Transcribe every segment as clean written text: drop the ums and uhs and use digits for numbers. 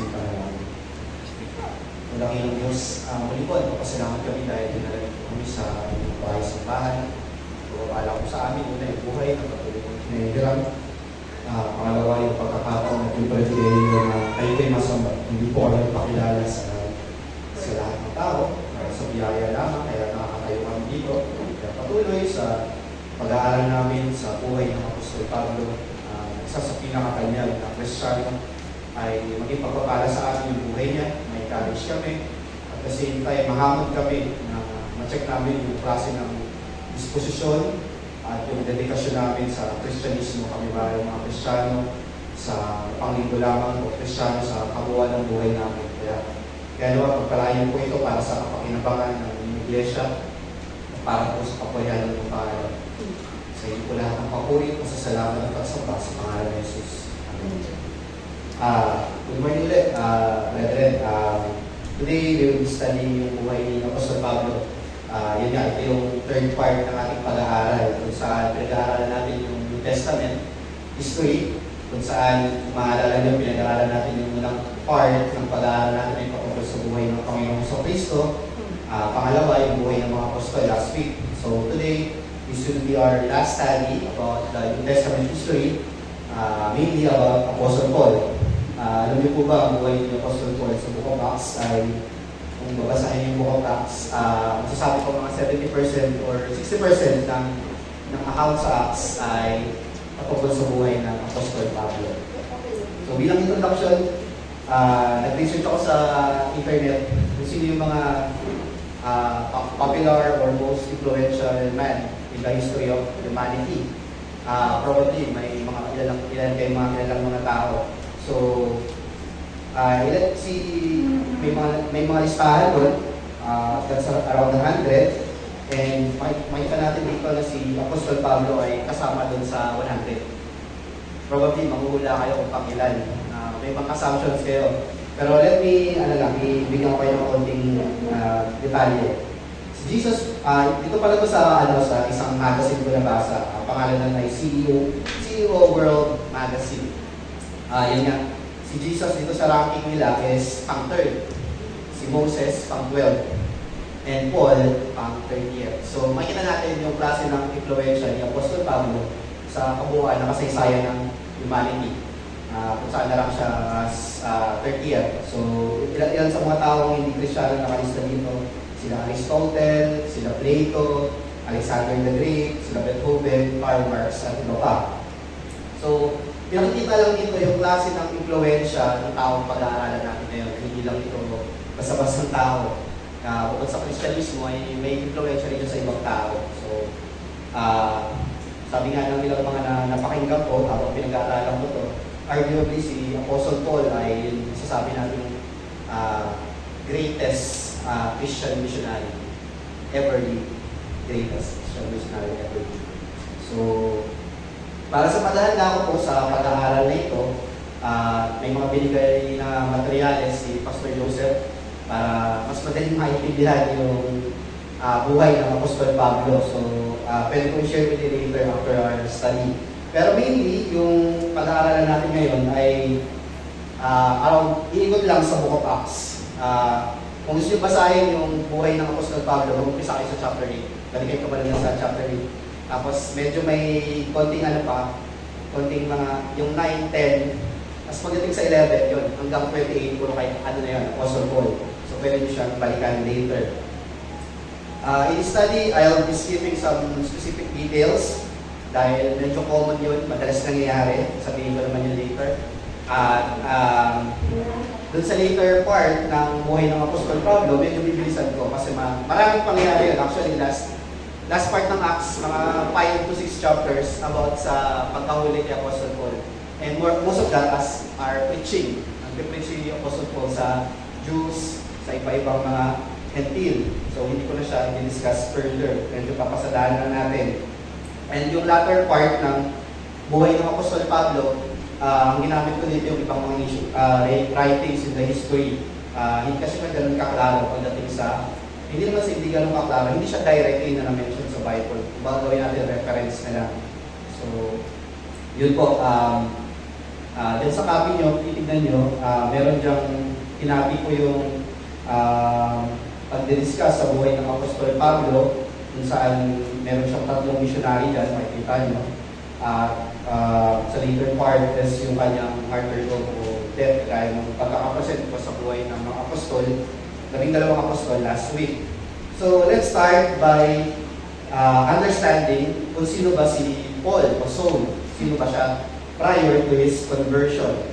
simpa na lang. Malaki ng Diyos. Muli po, nagpapasalamat kami dahil dinalagan kami sa inyong bahay simbahan. Pagpapala ko sa amin, una yung buhay na patuloy kong hinahiram. Pangalawa yung pagkakataon at yung privilege na kayo kayo masamba. Hindi po kami pakilala sa lahat ng tao. Sa biyaya lamang, kaya nakakatayo kami dito. Kaya patuloy sa pag-aaral namin sa buhay ng Apostol Pablo. Isa sa pinakakanyag na Kristiyano ay maging pagpapala sa amin yung buhay niya. May courage kami. At the same time, mahamon kami na ma-check namin yung klase ng disposisyon at yung dedikasyon namin sa Kristyanismo. Kami ba yung mga Kristiyano sa panglinggo lamang o Kristiyano sa kabuuan ng buhay namin. Kaya naman, pagpalayan po ito para sa kapakinabangan ng Iglesia para po sa kapurihan ng Panginoon. Sa iyo po lahat ng papuri, pasasalamat at pagsamba sa pangalan ng Jesus. Amen. Good morning ulit, brethren. Today, we will be studying yung buhay ni Apostol Pablo. Yun nga, ito yung third part ng ating pag-aaral. Kung saan pinag-aaralan natin yung New Testament history, kung saan maalala nyo, pinag-aaralan natin yung unang part ng pag-aaral natin ay patungkol sa buhay ng Panginoong Kristo. Pangalawa, yung buhay ng mga apostol last week. So today, this will be our last study about the New Testament history, mainly about Apostle Paul. Alam niyo po ba ang buhay ni Apostle Paul sa Book of Acts ay, kung babasahin yung Book of Acts, masasabi ko mga 70% or 60% ng account sa Acts ay patungkol sa buhay ng Apostol Pablo. So bilang introduction, nag-research ako sa internet kung sino yung mga popular or most influential man in the history of humanity. Probably may mga ilan kayo mga tao. So, may mga listahan doon, that's around 100. And makita natin dito na si Apostol Pablo ay kasama doon sa 100. Probably mahuhula kayo kung pakilan. May mga assumptions kayo. Pero let me, ibigyan ko kayo ng konting detalye. Si Jesus, dito pala ko sa isang magazine ko nabasa. Ang pangalan na ay CEO World Magazine. Yan nga. Si Jesus dito sa ranking nila is pang 3rd. Si Moses pang 12th. And Paul pang 30th. So makita natin yung klase ng influensya ni Apostol Pablo sa kabuuan na kasaysayan ng humanity. Kung saan na lang siya as 30th. So ilan sa mga taong hindi Kristiyano na nakalista dito. Sila Aristotle, sila Plato, Alexander the Great, sila Beethoven, Karl Marx, at iba pa. So pinakikita lang dito yung klase ng influensya ng taong pag-aaralan natin ngayon. Hindi lang ito basta-bastang tao. Bukod sa Kristyanismo ay may influensya rin sa ibang tao. So, sabi nga ng ilang mga napakinggan ko habang pinag-aaralan ko ito, arguably si Apostle Paul ay masasabi natin greatest Christian missionary ever lived. Greatest Christian missionary ever lived. So, para sa paghahanda ko po sa pag-aaral na ito, may mga binigay na materyales si Pastor Joseph para mas madaling maintindihan yung buhay ng Apostol Pablo. So, pwede kong share with you later after our study. Pero mainly, yung pag-aaralan natin ngayon ay iikot lang sa Book of Acts. Kung gusto nyo basahin yung buhay ng Apostol Pablo, mag-umpisa kayo sa chapter 8. Balik kayo kabalik sa chapter 8. Tapos medyo may konting konting mga, yung 9, 10, tapos pagdating sa 11, yun, hanggang 28, puro kayo, Apostle Paul. So pwede nyo siyang balikan later. In study, I'll be skipping some specific details dahil medyo common yun, madalas nangyayari. Sabihin ko naman yun later. Doon sa later part ng buhay ng Apostol Pablo, medyo bibilisan ko kasi maraming pangyayari yun. Actually, last part ng Acts, mga 5 to 6 chapters about sa pagkahuli ni Apostle Paul. And most of that are preaching. Nag-preaching ni Apostle Paul sa Jews, sa iba-ibang mga Gentile. So, hindi ko na siya i-discuss further. Medyo papasadahan na natin. And yung latter part ng buhay ng Apostol Pablo, ang ginamit ko dito yung ibang mga writings in the history. Hindi kasi na ganun kaklaro pagdating sa hindi naman sa hindi ganun kaklaro, hindi siya directly na na-mention sa Bible. Baka gawin natin reference na lang. So, yun po. Then sa copy nyo, titignan nyo, meron dyang tinabi ko yung pag-discuss sa buhay ng Apostol Pablo, kung saan meron siyang 3 missionary dyan, makikita nyo. Sa later part is yung kanyang martyrdom o death, kaya nung pagkakapresent ko sa buhay ng mga apostol, 12 apostol last week. So let's start by understanding kung sino ba si Paul o Saul, sino ba siya prior to his conversion.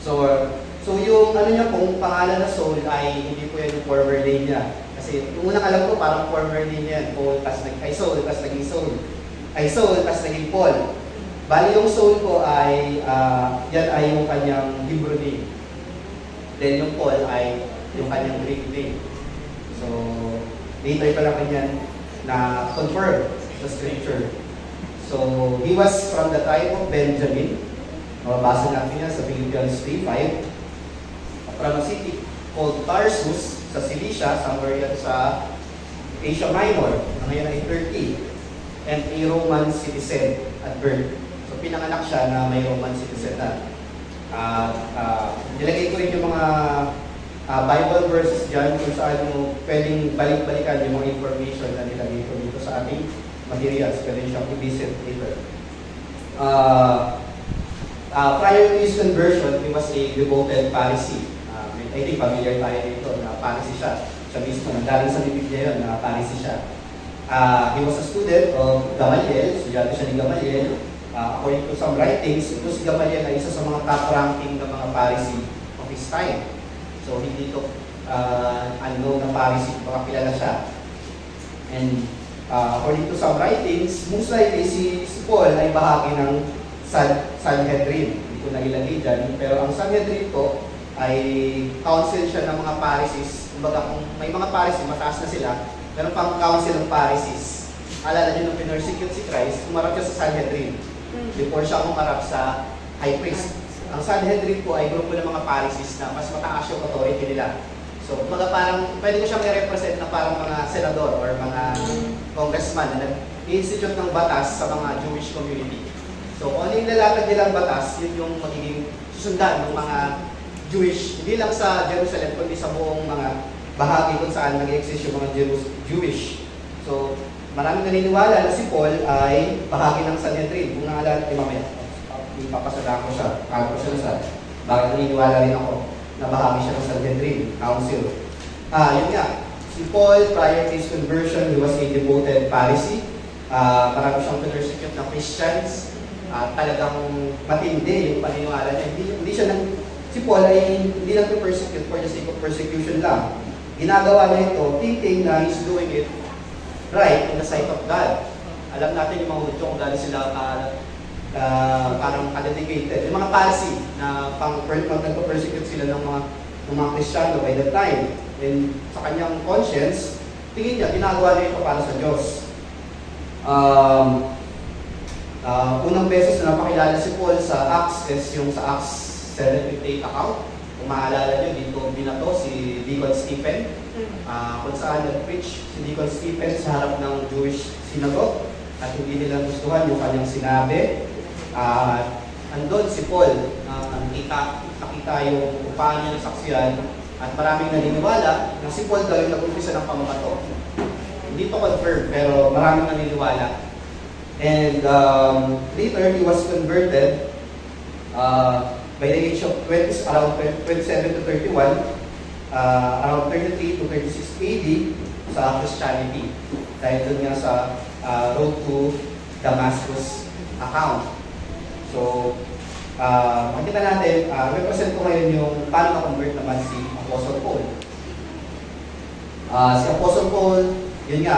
So yung ano niya pong pangalan na Saul ay hindi po yan yung former name niya. Kasi yung unang alam ko parang former name niya, Paul, Saul, tas naging Saul. Saul, tas naging Paul. Bali yung Saul ko ay, yan ay yung kanyang Hebrew name. Then yung Paul ay yung kanyang Greek name. So, later pa lang kanyan na confirm sa scripture. So, he was from the tribe of Benjamin. Mababasa natin yan sa Philippians 3:5. From a city called Tarsus, sa Cilicia, somewhere yan sa Asia Minor, ngayon ay Turkey, and a Roman citizen at birth. So, pinanganak siya na may Roman citizen na. Nilagay ko rin yung mga Bible verses dyan kung saan mo pwedeng balik-balikan yung mga information na nilagay ko dito sa ating materials. Pwede siyang i-visit later. Prior to his conversion, he was a devoted Pharisee. I think familiar tayo dito na Pharisee siya. Siya mismo, nanggaling sa bibig niya yun na Pharisee siya. He was a student of Gamaliel. Estudyante siya ni Gamaliel. According to some writings, ito si Gamaliel ay isa sa mga top-ranking ng mga Pharisee of his time. So, hindi ito unknown na Pharisee, baka kilala siya. And according to some writings, most likely si Paul ay bahagi ng Sanhedrin. Hindi ko na ilagay dyan. Pero ang Sanhedrin ko ay council siya ng mga Pharisees. Kumbaga, kung may mga Pharisees, mataas na sila, meron pang council ng Pharisees. Alala niyo nung pinersecute si Christ, umarap siya sa Sanhedrin. Before siya umarap sa high priest. Ang Sanhedrin po ay grupo ng mga Pharisees na mas mataas yung authority nila. So, kumbaga parang, pwede ko siyang i-represent na parang mga senador or mga congressman na nag-institute ng batas sa mga Jewish community. So, kung ano yung lalatag nilang batas, yun yung magiging susundan ng mga Jewish, hindi lang sa Jerusalem, kundi sa buong mga bahagi kung saan nag-exist yung mga Jewish. So, maraming naniniwala na si Paul ay bahagi ng Sanhedrin. Kung naalala, mamaya, ipapasada ko siya, ako siya sa bakit naniniwala rin ako na bahagi siya ng Sanhedrin, council. Yun nga, si Paul, prior to his conversion, he was a devoted Pharisee. Marami siyang persecute ng Christians. Talagang matindi yung paniniwala niya. Hindi siya si Paul ay hindi lang persecute for the sake of persecution lang. Ginagawa niya ito, thinking na he's doing it right in the sight of God. Alam natin yung mga Hudyo kung gano'n sila parang dedicated. Yung mga Pharisee na nagpa-persecute sila ng mga Kristiyano by that time. And sa kanyang conscience, tingin niya, ginagawa niya ito para sa Diyos. Unang beses na napakilala si Paul sa Acts is yung sa Acts 7:58 account. Kung maalala nyo, dito binato si Deacon Stephen. Kung saan nag-preach si Deacon Stephen sa harap ng Jewish synagogue at hindi nila gustuhan yung kanyang sinabi. Andun si Paul, nakita yung upahan niya ng saksiyan at maraming naniniwala na si Paul daw yung nag-umpisa ng pamamato. Hindi to confirm, pero maraming naniniwala. And later, he was converted by the age of around 27 to 31, around 33 to 36 AD sa Christianity. Dahil doon nga sa Road to Damascus account. So, makita natin, represent ko ngayon yung paano na-convert naman si Apostle Paul. Si Apostle Paul, yun nga,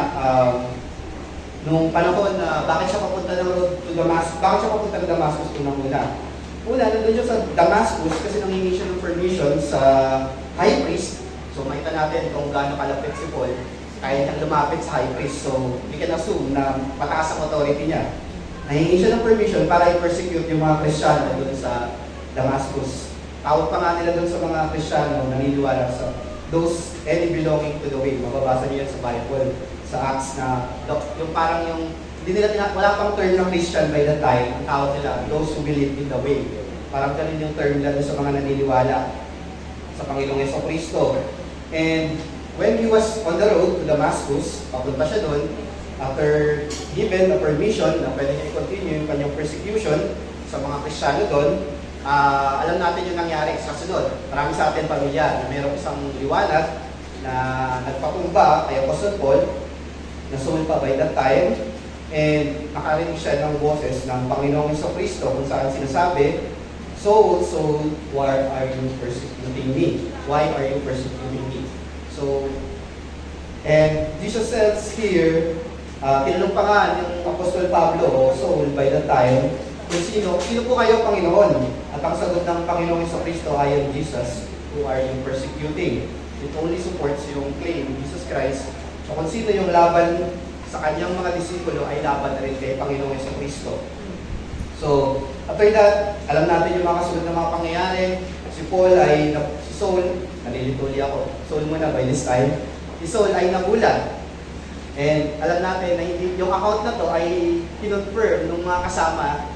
nung panahon na bakit siya papunta ng Road to Damascus, bakit siya papunta ng Damascus unang-una? Una, nandun siya sa Damascus kasi nangingi siya ng permission sa high priest. So, makita natin kung gaano kalapit si Paul. Kaya niyang lumapit sa high priest. So, we can assume na mataas ang authority niya. Nangingi siya ng permission para i-persecute yung mga Kristiyano doon sa Damascus. Tawag pa nga nila doon sa mga Kristiyano naniniwala sa those any belonging to the way. Mababasa niyo yan sa Bible, sa Acts na yung parang yung hindi nila wala pang term ng Christian by that time, ang tawag nila, those who believe in the way. Parang ganun yung term lalo sa mga naniniwala sa Panginoong Jesucristo. And when he was on the road to Damascus, papunta siya doon, after given the permission na pwede niya i-continue yung kanyang persecution sa mga Kristiyano doon, alam natin yung nangyari sa kasunod. Marami sa atin pamilya na mayroong isang liwanag na nagpatumba kay Apostle Paul, na soul pa by that time, and nakarinig siya ng boses ng Panginoong Jesucristo kung saan sinasabi, Saul, Saul, why are you persecuting me? Why are you persecuting me? So, and Jesus says here, tinanong pa nga yung Apostol Pablo o Saul by that time, kung sino po kayo, Panginoon? At ang sagot ng Panginoong Jesucristo, I am Jesus, who are you persecuting? It only supports yung claim, Jesus Christ. So kung sino yung laban sa kanyang mga disipulo, ay laban na rin kay Panginoong Jesucristo. So, after that, alam natin yung mga kasunod na mga pangyayari. Si Saul, nalilituli ako. Saul muna by this time. Si Saul ay nagulat. And alam natin na yung account na to ay kinonfirm ng mga kasama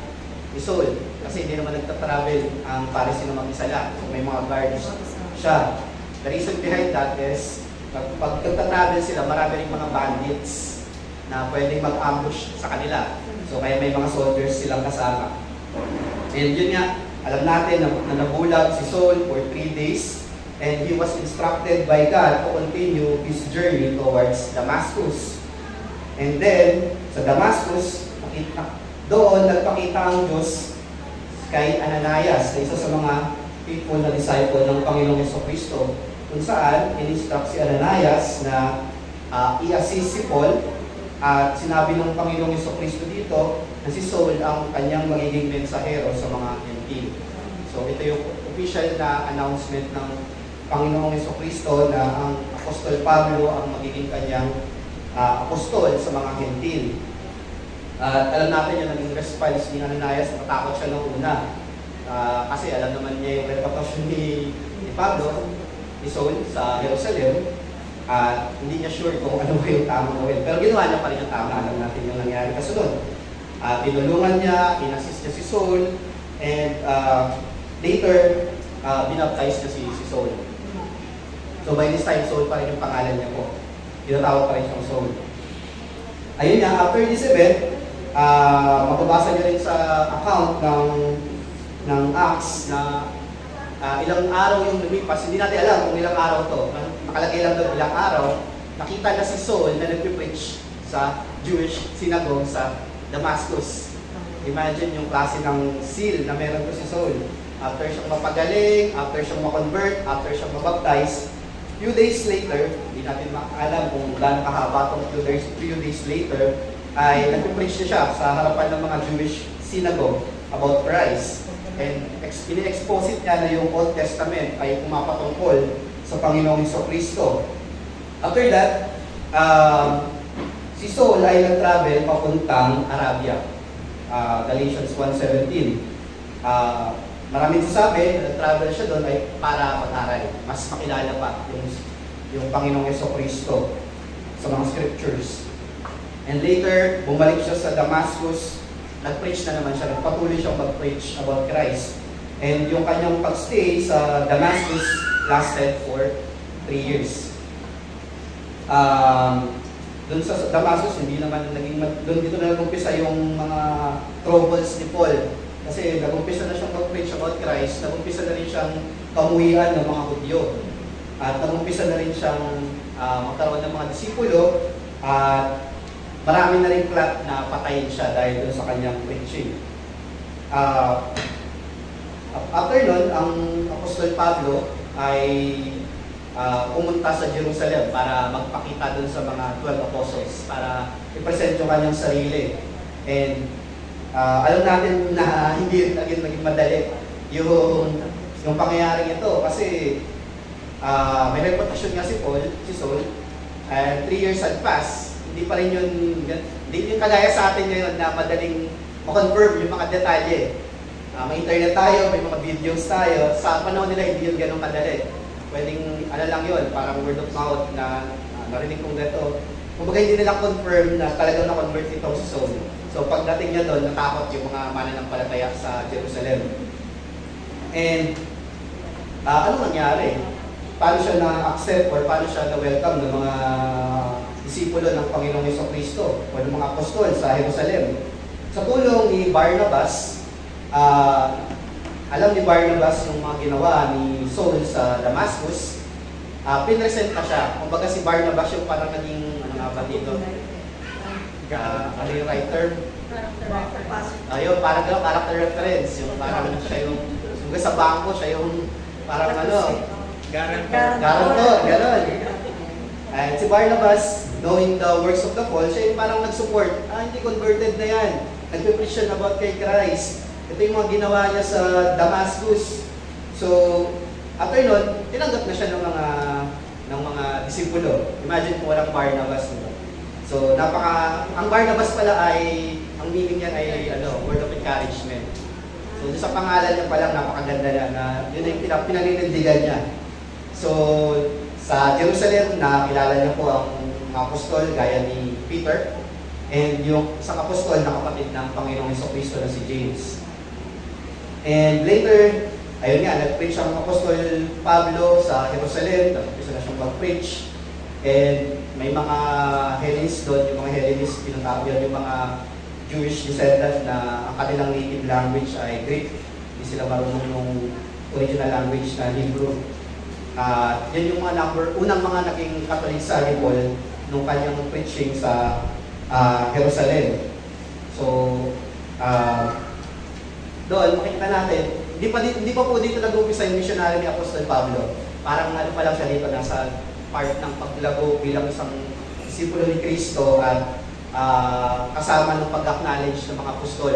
ni Saul. Kasi hindi naman nagta-travel ang Pharisee na mag-isa lang. So, may mga guards siya. The reason behind that is, pag nagta-travel sila, marami rin mga bandits na pwedeng mag-ambush sa kanila. So, kaya may mga soldiers silang kasama. And yun nga, alam natin na nabulag si Saul for 3 days. And he was instructed by God to continue his journey towards Damascus. And then, sa Damascus, doon nagpakita ang Diyos kay Ananias, na isa sa mga faithful na disciple ng Panginoong Jesucristo, kung saan in-instruct si Ananias na i-assist si Paul, at sinabi ng Panginoong Jesucristo dito na si Saul ang kanyang magiging mensahero sa mga Hentil. So ito yung official na announcement ng Panginoong Jesucristo na ang Apostol Pablo ang magiging kanyang apostol sa mga Hentil. At alam natin yung naging response ni Ananias, nakatakot siya nung una. Kasi alam naman niya yung reputasyon ni Pablo, ni Saul sa Jerusalem, at hindi niya sure kung ano ba yung tamang gawin. Pero ginawa niya pa rin yung tama. Alam natin yung nangyari kasunod. Tinulungan niya, inassist niya si Saul, and later, binaptize niya si Saul. So by this time, Saul pa rin yung pangalan niya po. Tinatawag pa rin siyang Saul. Ayun nga, after this event, mababasa niyo rin sa account ng Acts na ilang araw yung lumipas. Hindi natin alam kung ilang araw to. Nakalagay lang doon ilang araw. Nakita na si Saul na nagpipreach sa Jewish synagogue sa Damascus. Imagine yung klase ng seal na meron ko si Saul. After siyang mapagaling, after siyang ma-convert, after siyang mabaptize, few days later, hindi natin alam kung gaano kahaba itong few days later, ay nag-preach siya sa harapan ng mga Jewish synagogue about Christ. And ini-expose niya na yung Old Testament ay pumapatungkol sa Panginoong Jesucristo. After that, si Saul ay nag-travel papuntang Arabia. Galatians 1:17. Maraming sasabi, nag-travel siya doon ay para pag-aral. Mas makilala pa yung Panginoong Jesucristo sa mga scriptures. And later, bumalik siya sa Damascus. Nag-preach na naman siya. Nagpatuloy siyang mag-preach about Christ. And yung kanyang pag-stay sa Damascus lasted for 3 years. Doon sa Damascus, hindi naman naging, doon dito na nag-umpisa yung mga troubles ni Paul. Kasi nag-umpisa na siyang mag-preach about Christ, nag-umpisa na rin siyang kamuhian ng mga Hudyo. At nag-umpisa na rin siyang magkaroon ng mga disipulo, at marami na rin plot na patayin siya dahil doon sa kanyang preaching. After nun, ang Apostol Pablo ay pumunta sa Jerusalem para magpakita doon sa mga 12 apostles, para i-present yung kanyang sarili. And alam natin na hindi naging madali yung pangyayaring ito, kasi may reputasyon nga si Saul, and 3 years had passed. Hindi pa rin hindi yung kagaya sa atin ngayon na madaling ma-confirm yung mga detalye. May internet tayo, may mga videos tayo. Sa panahon nila, hindi yun ganun kadali. Pwedeng, lang yun, parang word of mouth na narinig kong dito. Kumbaga hindi nila confirm na talagang na-convert itong si Saul. So pagdating niya doon, natakot yung mga mananampalataya sa Jerusalem. And ano nangyari? Paano siya na-accept or paano siya na-welcome ng mga disipulo ng Panginoong Jesucristo o ng mga apostol sa Jerusalem? Sa tulong ni Barnabas, alam ni Barnabas yung mga ginawa ni Saul sa Damascus, pinresent na siya. Kumbaga si Barnabas yung parang naging, ano nga ba dito? Ano yung writer? Ayun, parang character reference. Yung parang siya yung sa bangko, siya yung parang Garantor, gano'n. And si Barnabas, knowing the works of the Paul, siya yung parang nag-support. Hindi converted na yan. Nagpe-preach siya about kay Christ. Ito yung mga ginawa niya sa Damascus. So, after nun, tinanggap na siya ng mga disipulo. Imagine kung walang Barnabas. No? So, ang Barnabas pala ay, ang meaning niya ay word of encouragement. So, sa pangalan niya palang napakaganda niya na yun yung pinaninindigan niya. So, sa Jerusalem, nakilala niya po ang mga apostol gaya ni Peter and yung isang apostol na kapatid ng Panginoong Jesucristo na si James. And later, ayun nga, nag-preach ang apostol Pablo sa Jerusalem, nag-preach na siyang mag-preach. And may mga Hellenes doon, yung mga Hellenes, pinatawag yun, yung mga Jewish descendant na ang kanilang native language ay Greek. Hindi sila marunong ng original language na Hebrew. Yan yung mga unang mga naging Katolik ni Paul nung kanyang preaching sa Jerusalem. So, doon makikita natin, hindi pa po dito nag-umpisa yung missionary ni Apostol Pablo. Parang pa lang siya dito, nasa part ng paglago bilang isang disipulo ni Kristo at kasama ng pag-acknowledge ng mga apostol.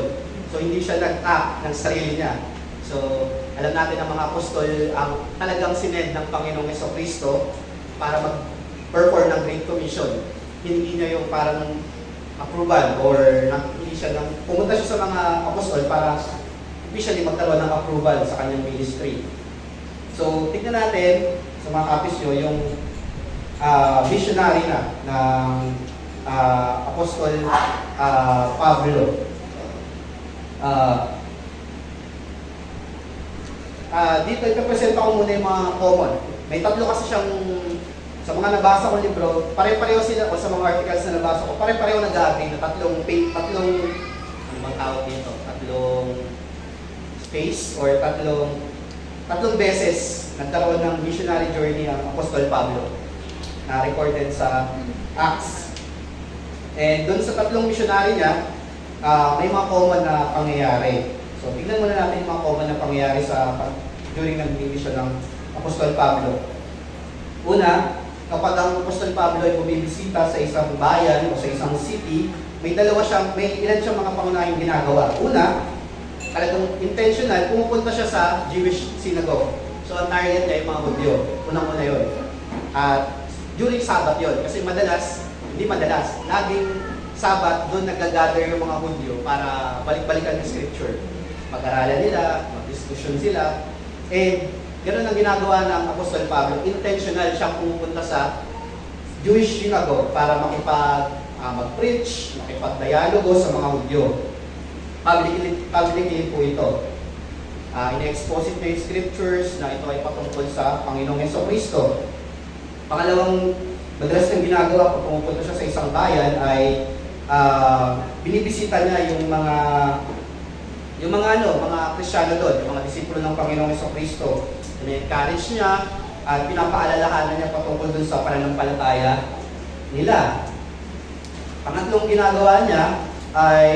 So, hindi siya nag-act ng sarili niya. So, alam natin ang mga apostol ang talagang sinend ng Panginoong Jesucristo para mag-perform ng Great Commission. Hindi niya yung parang approval or hindi siya pumunta siya sa mga apostol para officially magkaroon ng approval sa kanyang ministry. So, tignan natin sa mga copies nyo yung missionary na ng Apostol Pablo. Dito ipapresent ko muna yung mga common. May tatlo kasi siyang, sa mga nabasa kong libro, pare-pareho sila, o sa mga articles na nabasa ko, pare-pareho nag-agree na tatlong, ano bang tawag dito? Tatlong space or tatlong beses nagkaroon ng missionary journey ang Apostol Pablo na recorded sa Acts. And doon sa tatlong missionary niya, may mga common na pangyayari. So, tignan muna natin yung mga common na pangyayari during ng mission ng Apostol Pablo. Una, kapag ang Apostol Pablo ay bumibisita sa isang bayan o sa isang city, may ilan siyang mga pangunahing ginagawa. Una, talagang intentional, pumupunta siya sa Jewish synagogue. So, ang target niya yung mga Hudyo. Unang-una yun. At during Sabbath yun. Kasi laging Sabbath, doon nag-gather yung mga Hudyo para balik-balikan yung scripture. Mag-aralan nila, mag-discussion sila. And ganoon ang ginagawa ng Apostol Pablo. Intentional siyang pumupunta sa Jewish synagogue para mag-preach, makipag-dialogo sa mga Hudyo. Publicly po ito. Ina-expose ito yung scriptures na ito ay patungkol sa Panginoong Jesucristo. Pangalawang madalas ng ginagawa pag pumupunta siya sa isang bayan ay binibisita niya yung mga Kristiyano doon, yung mga disipulo ng Panginoong Jesucristo. Ina-encourage niya at pinapaalalahanan niya patungkol dun sa pananampalataya nila. Pangatlong ginagawa niya ay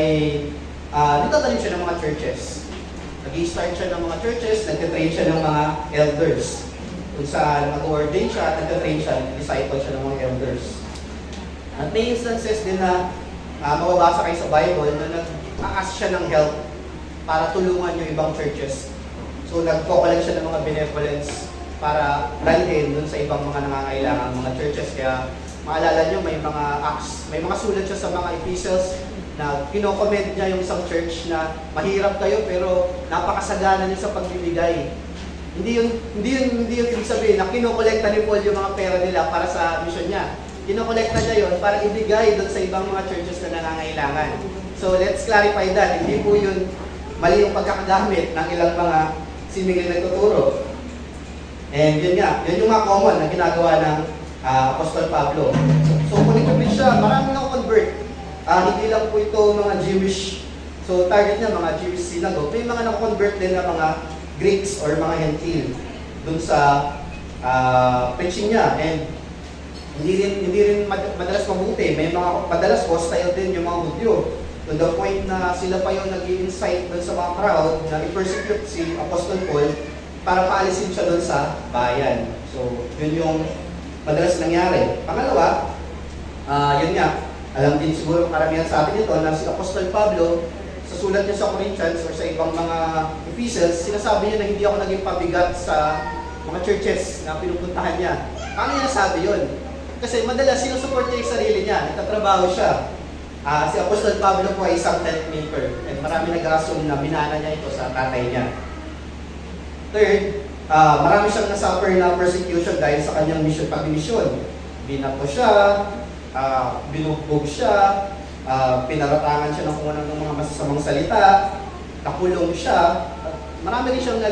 nagtatanim siya ng mga churches. Nag-i-start siya ng mga churches, nagtatrain siya ng mga elders. Kung saan mag-ordain siya at nagtatrain siya, nag-disciple siya ng mga elders. At may instances din na mababasa kayo sa Bible na nag-ask siya ng help para tulungan yung ibang churches. So nag-collect siya ng mga benevolence para dalhin dun sa ibang mga nangangailangan mga churches. Kaya maalala nyo, may mga acts, may mga sulat siya sa mga epistles na kino-comment niya yung isang church na mahirap kayo pero napakasagana niyo sa pagbibigay. Hindi yun ibig sabihin na kino-collecta ni Paul yung mga pera nila para sa mission niya. Kino-collecta niya yun para ibigay doon sa ibang mga churches na nangangailangan. So let's clarify that. Hindi po yun mali yung pagkakagamit ng ilang mga seemingly nagtuturo. And yun nga, yun yung mga common na ginagawa ng Apostol Pablo. So kung nag-convert siya, marami na convert. Hindi lang po ito mga Jewish, so target niya mga Jewish synagogue. May mga na-convert din na mga Greeks or mga Gentile dun sa preaching niya. And hindi rin madalas mabuti. May mga madalas hostile din yung mga Hudyo. To the point na sila pa yung nag-i-incite dun sa mga crowd na i-persecute si Apostol Paul para paalisin siya dun sa bayan. So yun yung madalas nangyari. Pangalawa, yun nga, alam din siguro karamihan sa atin ito na si Apostol Pablo, sa sulat niya sa Corinthians or sa ibang mga epistles, sinasabi niya na hindi ako naging pabigat sa mga churches na pinupuntahan niya. Paano niya nasabi yun? Kasi madalas sinusupport niya yung sarili niya, nagtatrabaho siya. Si Apostol Pablo po ay isang tent maker and marami nag-assume na binana niya ito sa tatay niya. Third, marami siyang nasuffer na persecution dahil sa kanyang mission pag-mission. Binato siya, binugbog siya, pinaratangan siya ng kung ng mga masasamang salita, nakulong siya. Marami rin siyang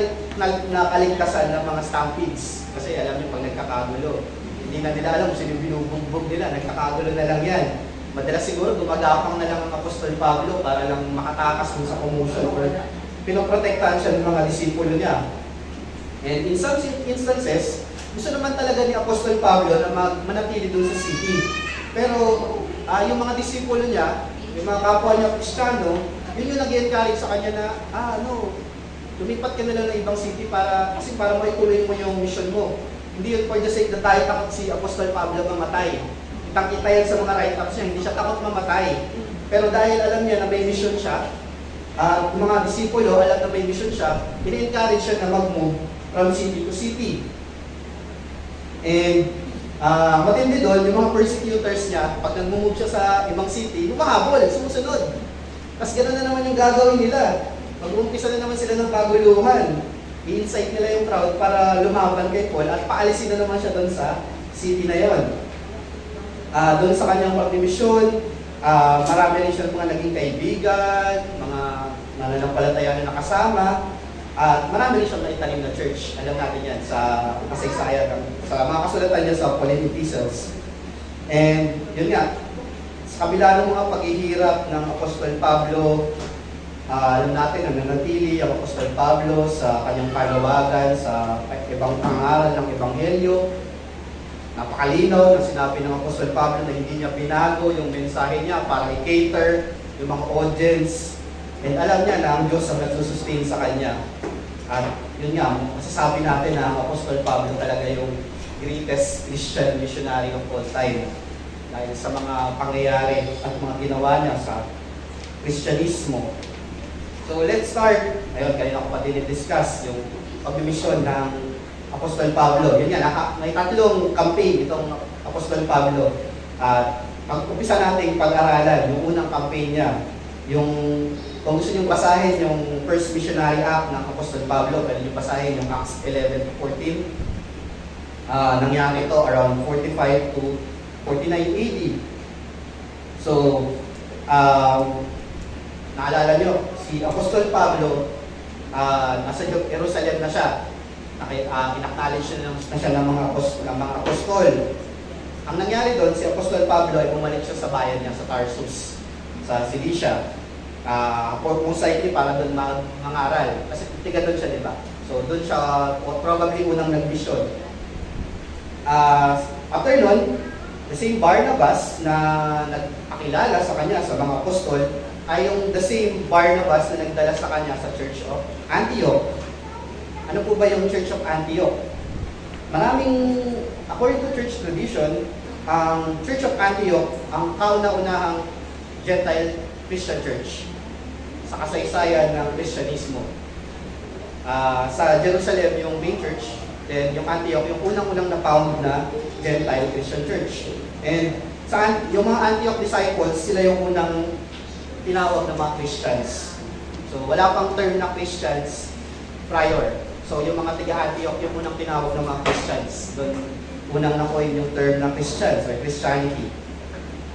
nakaligtasan ng mga stampedes. Kasi alam niyo pag nagkakagulo, hindi na nila alam kung sino binubugbog nila, nagkakagulo na lang yan. Madalas siguro gumagapang na lang ang Apostol Pablo para lang makatakas dun sa commotion or pinoprotektahan siya ng mga disipulo niya. And in some instances, gusto naman talaga ni Apostol Pablo na manatili dun sa city. Pero yung mga disipulo niya, yung mga kapwa niya Kristiyano, yun yung nag-encourage sa kanya na, lumipat ka na lang ng ibang city para maituloy mo yung mission mo. Hindi yun for the sake na tayo takot si Apostol Pablo mamatay. Kitang-kita yan sa mga write-ups niya, hindi siya takot mamatay. Pero dahil alam niya na may mission siya, mga disipulo alam na may mission siya, in-encourage siya na mag-move from city to city. And matindi doon, yung mga persecutors niya, pag nag-move siya sa ibang city, humahabol, sumusunod. Tapos gano'n na naman yung gagawin nila. Mag-umpisa na naman sila ng paguluhan. I-incite nila yung crowd para lumaban kay Paul at paalisin na naman siya doon sa city na yon. Doon sa kanyang pagdimisyon, marami rin siya mga naging kaibigan, mga nananampalataya na nakasama, at marami rin siyang naitanim na church. Alam natin yan sa kasaysayan, sa mga kasulatan niya sa Pauline epistles. And yun nga, sa kabila ng mga paghihirap ng Apostol Pablo, alam natin na nanatili ang Apostol Pablo sa kanyang panawagan sa ibang pangaral ng Ebanghelyo. Napakalinaw na sinabi ng Apostol Pablo na hindi niya binago yung mensahe niya para i-cater yung mga audience. And alam niya na ang Diyos ang nagsusustain sa kanya. At yun nga, masasabi natin na ang Apostol Pablo talaga yung greatest Christian missionary of all time. Dahil sa mga pangyayari at mga ginawa niya sa Kristyanismo. So let's start. Ayun, kanina ko pa dinidiscuss yung pag-mission ng Apostol Pablo. Yun nga, may tatlong campaign itong Apostol Pablo. At pag-umpisa natin pag-aralan, yung unang campaign niya, yung kung gusto nyo basahin yung first missionary act ng Apostol Pablo, pwede nyo basahin yung Acts 11-14. Nangyari ito around 45 to 49 AD. So, naalala nyo, si Apostol Pablo, nasa Jerusalem na siya. In-acknowledge na siya ng mga apostol. Ang nangyari doon, si Apostol Pablo ay bumalik siya sa bayan niya, sa Tarsus, sa Cilicia. Most likely para doon mangaral. Kasi tiga doon siya, di ba? So doon siya probably unang nag-mission. After nun, the same Barnabas na nagpakilala sa kanya sa mga apostol ay yung the same Barnabas na nagdala sa kanya sa Church of Antioch. Ano po ba yung Church of Antioch? According to church tradition, ang Church of Antioch ang kauna-unahang Gentile Christian Church sa kasaysayan ng Kristyanismo. Sa Jerusalem yung main church, then yung Antioch yung unang-unang na-found na Gentile Christian Church. And yung mga Antioch disciples, sila yung unang tinawag ng mga Christians. So wala pang term na Christians prior. So yung mga tiga-Antioch yung unang tinawag ng mga Christians. Doon unang nakuha yung term na Christians or Christianity.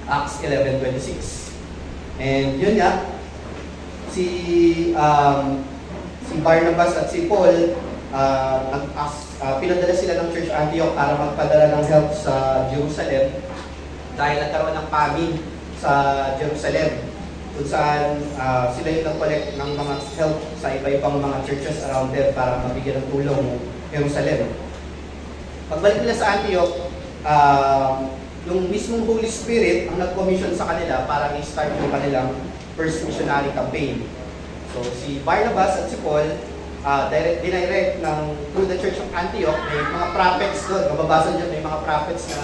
Acts 11:26. And yun nga, si si Barnabas at si Paul, pinadala sila ng Church Antioch para magpadala ng help sa Jerusalem dahil nagkaroon ng famine sa Jerusalem, kung saan sila yung nag-collect ng mga help sa iba-ibang mga churches around there para mabigyan ng tulong ng Jerusalem. Pagbalik nila sa Antioch, yung mismong Holy Spirit ang nag-commission sa kanila para i-start yung kanilang first missionary campaign. So si Barnabas at si Paul, dinirect through the Church of Antioch, may mga prophets doon, mababasa dyan, may mga prophets na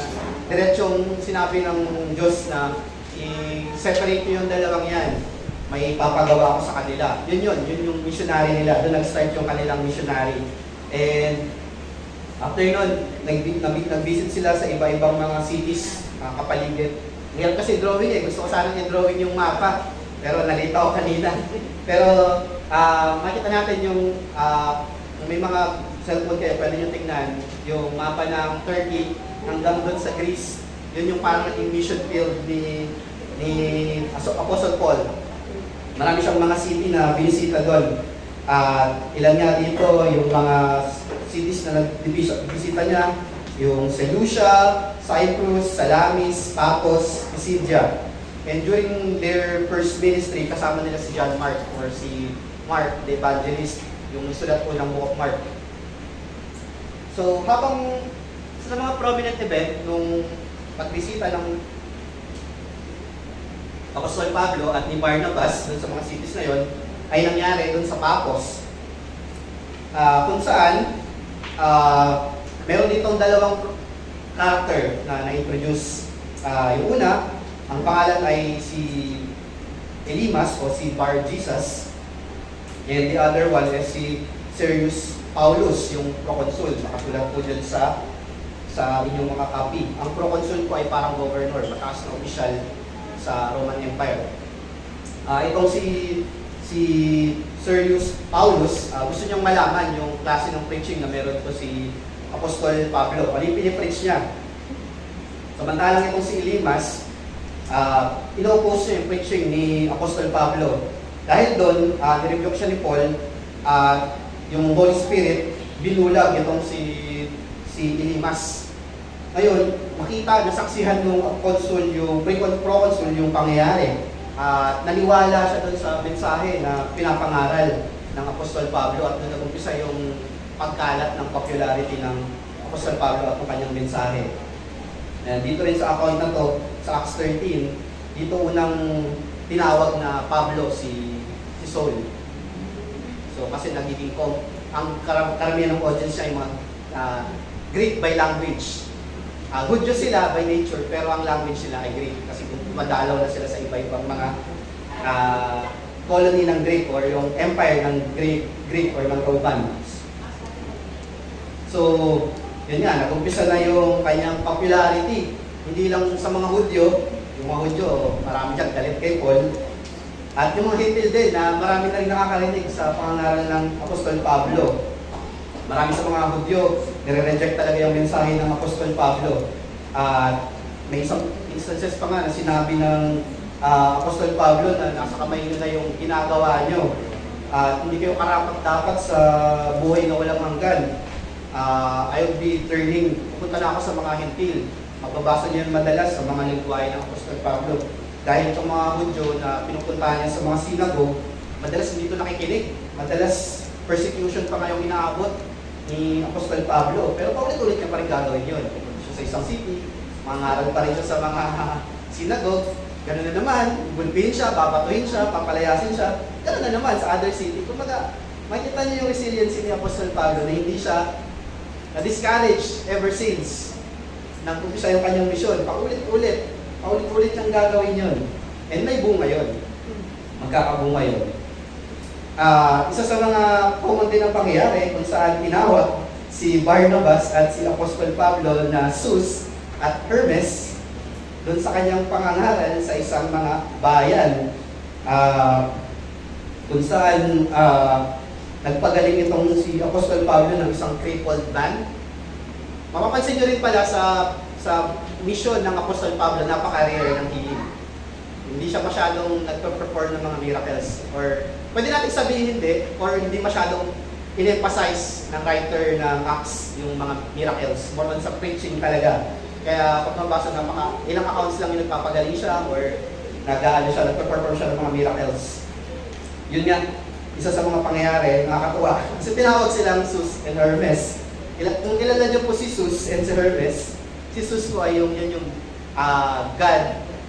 diretsong sinabi ng Diyos na i-separate yung dalawang yan. May papagawa ko sa kanila. Yun yung missionary nila. Doon nag-start yung kanilang missionary. And after nun, nag-visit sila sa iba-ibang mga cities, kapaligid. Ngayon kasi drawing gusto ko sanang i-drawing yung mapa, pero nalita ako kanina. Pero makita natin yung may mga cellphone kayo, pwede nyo tingnan yung mapa ng Turkey hanggang doon sa Greece. Yun yung parang naging mission field ni Apostle Paul. Marami siyang mga city na binisita doon. Ilan nga dito yung mga cities na nagbisita niya, yung Seleucia, Cyprus, Salamis, Paphos, Pisidia. And during their first ministry, kasama nila si John Mark or si Mark, the evangelist, yung sulat po ng Book of Mark. So, habang sa mga prominent event, nung pagbisita ng Apostol Pablo at ni Barnabas dun sa mga cities na yon, ay nangyari dun sa Paphos. Kung saan, meron ditong dalawang character na na-introduce. Yung una, ang pangalan ay si Elimas o si Bar Jesus. And the other one is si Sergius Paulus, yung proconsul. Nakasulat po dyan sa inyong mga copy. Ang proconsul po ay parang governor, mataas na opisyal sa Roman Empire. Itong si Sergius Paulus, gusto niyang malaman yung klase ng preaching na meron po si Apostol Pablo. Ano yung pinipreach niya? Samantalang itong si Elimas, ino-oppose niya yung preaching ni Apostol Pablo. Dahil doon, nirebuke siya ni Paul, yung Holy Spirit, binulag itong si Elimas. Ngayon, makita, nasaksihan ng consul, yung proconsul, yung pangyayari. Naniwala siya doon sa mensahe na pinapangaral ng Apostol Pablo at doon nag-umpisa yung pagkalat ng popularity ng Apostol Pablo at ng kanyang mensahe. Dito rin sa account na to, sa Acts 13, dito unang tinawag na Pablo si Saul. So kasi nagiging ang karamihan ng audience niya ay mga Greek by language. Hudyo sila by nature, pero ang language nila ay Greek kasi madalaw na sila sa iba-ibang mga colony ng Greek or yung empire ng Greek or ng Romans. So, yun nga, nag-umpisa na yung kanyang popularity. Hindi lang sa mga Hudyo, yung mga Hudyo, marami dyan galit kay Paul. At yung mga Hintil din, na marami na rin nakakarinig sa pangaral ng Apostol Pablo. Marami sa mga Hudyo, nire-reject talaga yung mensahe ng Apostol Pablo. At may isang instances pa nga na sinabi ng Apostol Pablo na nasa kamay nyo na yung ginagawa nyo. At hindi kayo karapat-dapat sa buhay na walang hanggan. I'll be turning, pupunta na ako sa mga Hintil. Magbabasa niyo madalas sa mga lingwahe ng Apostol Pablo. Dahil itong mga Hudyo na pinupuntahan niya sa mga synagogue, madalas hindi ito nakikinig. Madalas persecution pa ngayong inaabot ni Apostol Pablo. Pero paulit-ulit niya pa rin gagawin yun. Siya sa isang city, mangaral pa rin siya sa mga synagogue. Ganun na naman, gulpihin siya, babatuhin siya, papalayasin siya. Ganun na naman sa other city. Kumbaga, makita niyo yung resiliency ni Apostol Pablo na hindi siya na-discouraged ever since nang umpisa yung kanyang misyon. Paulit-ulit niyang gagawin yun. And may bunga yun. Magkakabunga yun. Isa sa mga common din ng pangyayari kung saan tinawag si Barnabas at si Apostol Pablo na Zeus at Hermes doon sa kanyang pangangaral sa isang mga bayan kung saan nagpagaling itong si Apostol Pablo ng isang crippled man. Mapapansin nyo rin pala sa mission ng Apostol Pablo, napaka-rare ng healing. Hindi siya masyadong nagpe-perform ng mga miracles. Or pwede natin sabihin hindi, or hindi masyadong in-emphasize ng writer ng Acts yung mga miracles. More on sa preaching talaga. Kaya pag mabasa ng ilang accounts lang yung nagpapagaling siya or nagpe-perform siya ng mga miracles. Yun nga, isa sa mga pangyayari, nakakatuwa. Kasi tinawag silang Zeus and Hermes. Kung kilala niyo po si Zeus and si Hermes, si Zeus po ay yun yung god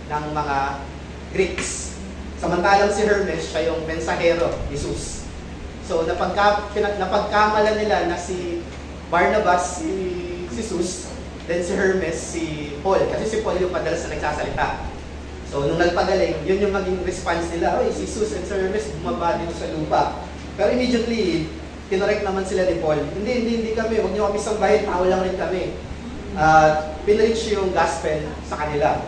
ng mga Greeks. Samantalang si Hermes, siya yung mensahero ni Zeus. So, napagkamalan nila na si Barnabas, si Zeus, then si Hermes, si Paul. Kasi si Paul yung madalas na nagsasalita. So, nung nagpagaling, yun yung maging response nila, oy, si Zeus and si Hermes bumaba dito sa lupa. Pero immediately, kinorek naman sila ni Paul. Hindi kami, huwag niyo kami sambahin, tao lang rin kami. Pinreach yung gospel sa kanila.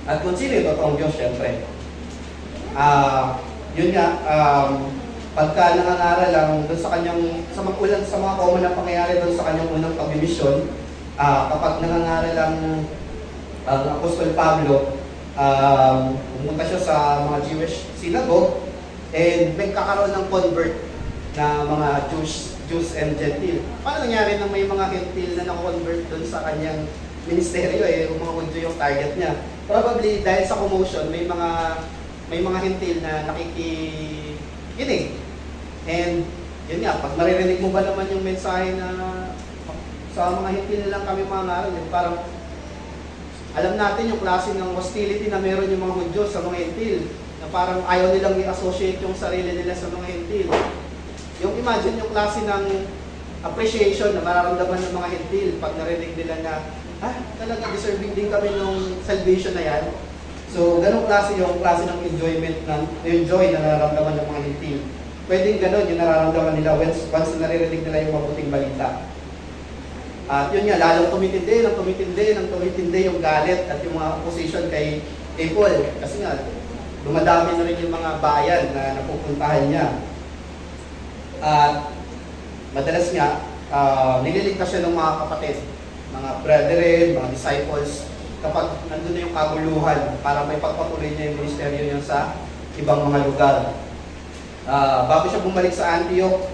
At kung sino yung totoong Diyos, syempre. Yun nga, pagka nangangaral lang doon sa kanyang, sa mga common na pangyayari doon sa kanyang unang pagbimisyon, kapag nangangaral lang ang Apostol Pablo, pumunta siya sa mga Jewish synagogue, and may kakaroon ng convert na mga Jews and Gentile. Paano nangyari na may mga Gentile na nako-convert doon sa kanyang ministeryo yung mga Hudyo yung target niya? Probably dahil sa commotion, may mga Gentile na nakikinig. And yun nga, pag maririnig mo ba naman yung mensahe na sa mga Gentile lang kami mga ngaral, parang alam natin yung klase ng hostility na meron yung mga Hudyo sa mga Gentile, na parang ayaw nilang i-associate yung sarili nila sa mga Gentile. Yung imagine yung klase ng appreciation na mararamdaman ng mga Gentile pag narinig nila na, talaga deserving din kami nung salvation na yan. So, ganong klase yung klase ng enjoyment, yung joy na nararamdaman ng mga Gentile. Pwedeng ganon yung nararamdaman nila once na naririnig nila yung mabuting balita. At yun nga, lalong tumitindi yung galit at yung mga opposition kay Paul. Kasi nga, dumadami na rin yung mga bayan na napupuntahan niya. At madalas nga, nililigtas siya ng mga kapatid, mga brethren, mga disciples, kapag nandun na yung kaguluhan para may pagpatuloy niya yung ministeryo niya sa ibang mga lugar. Bago siya bumalik sa Antioch,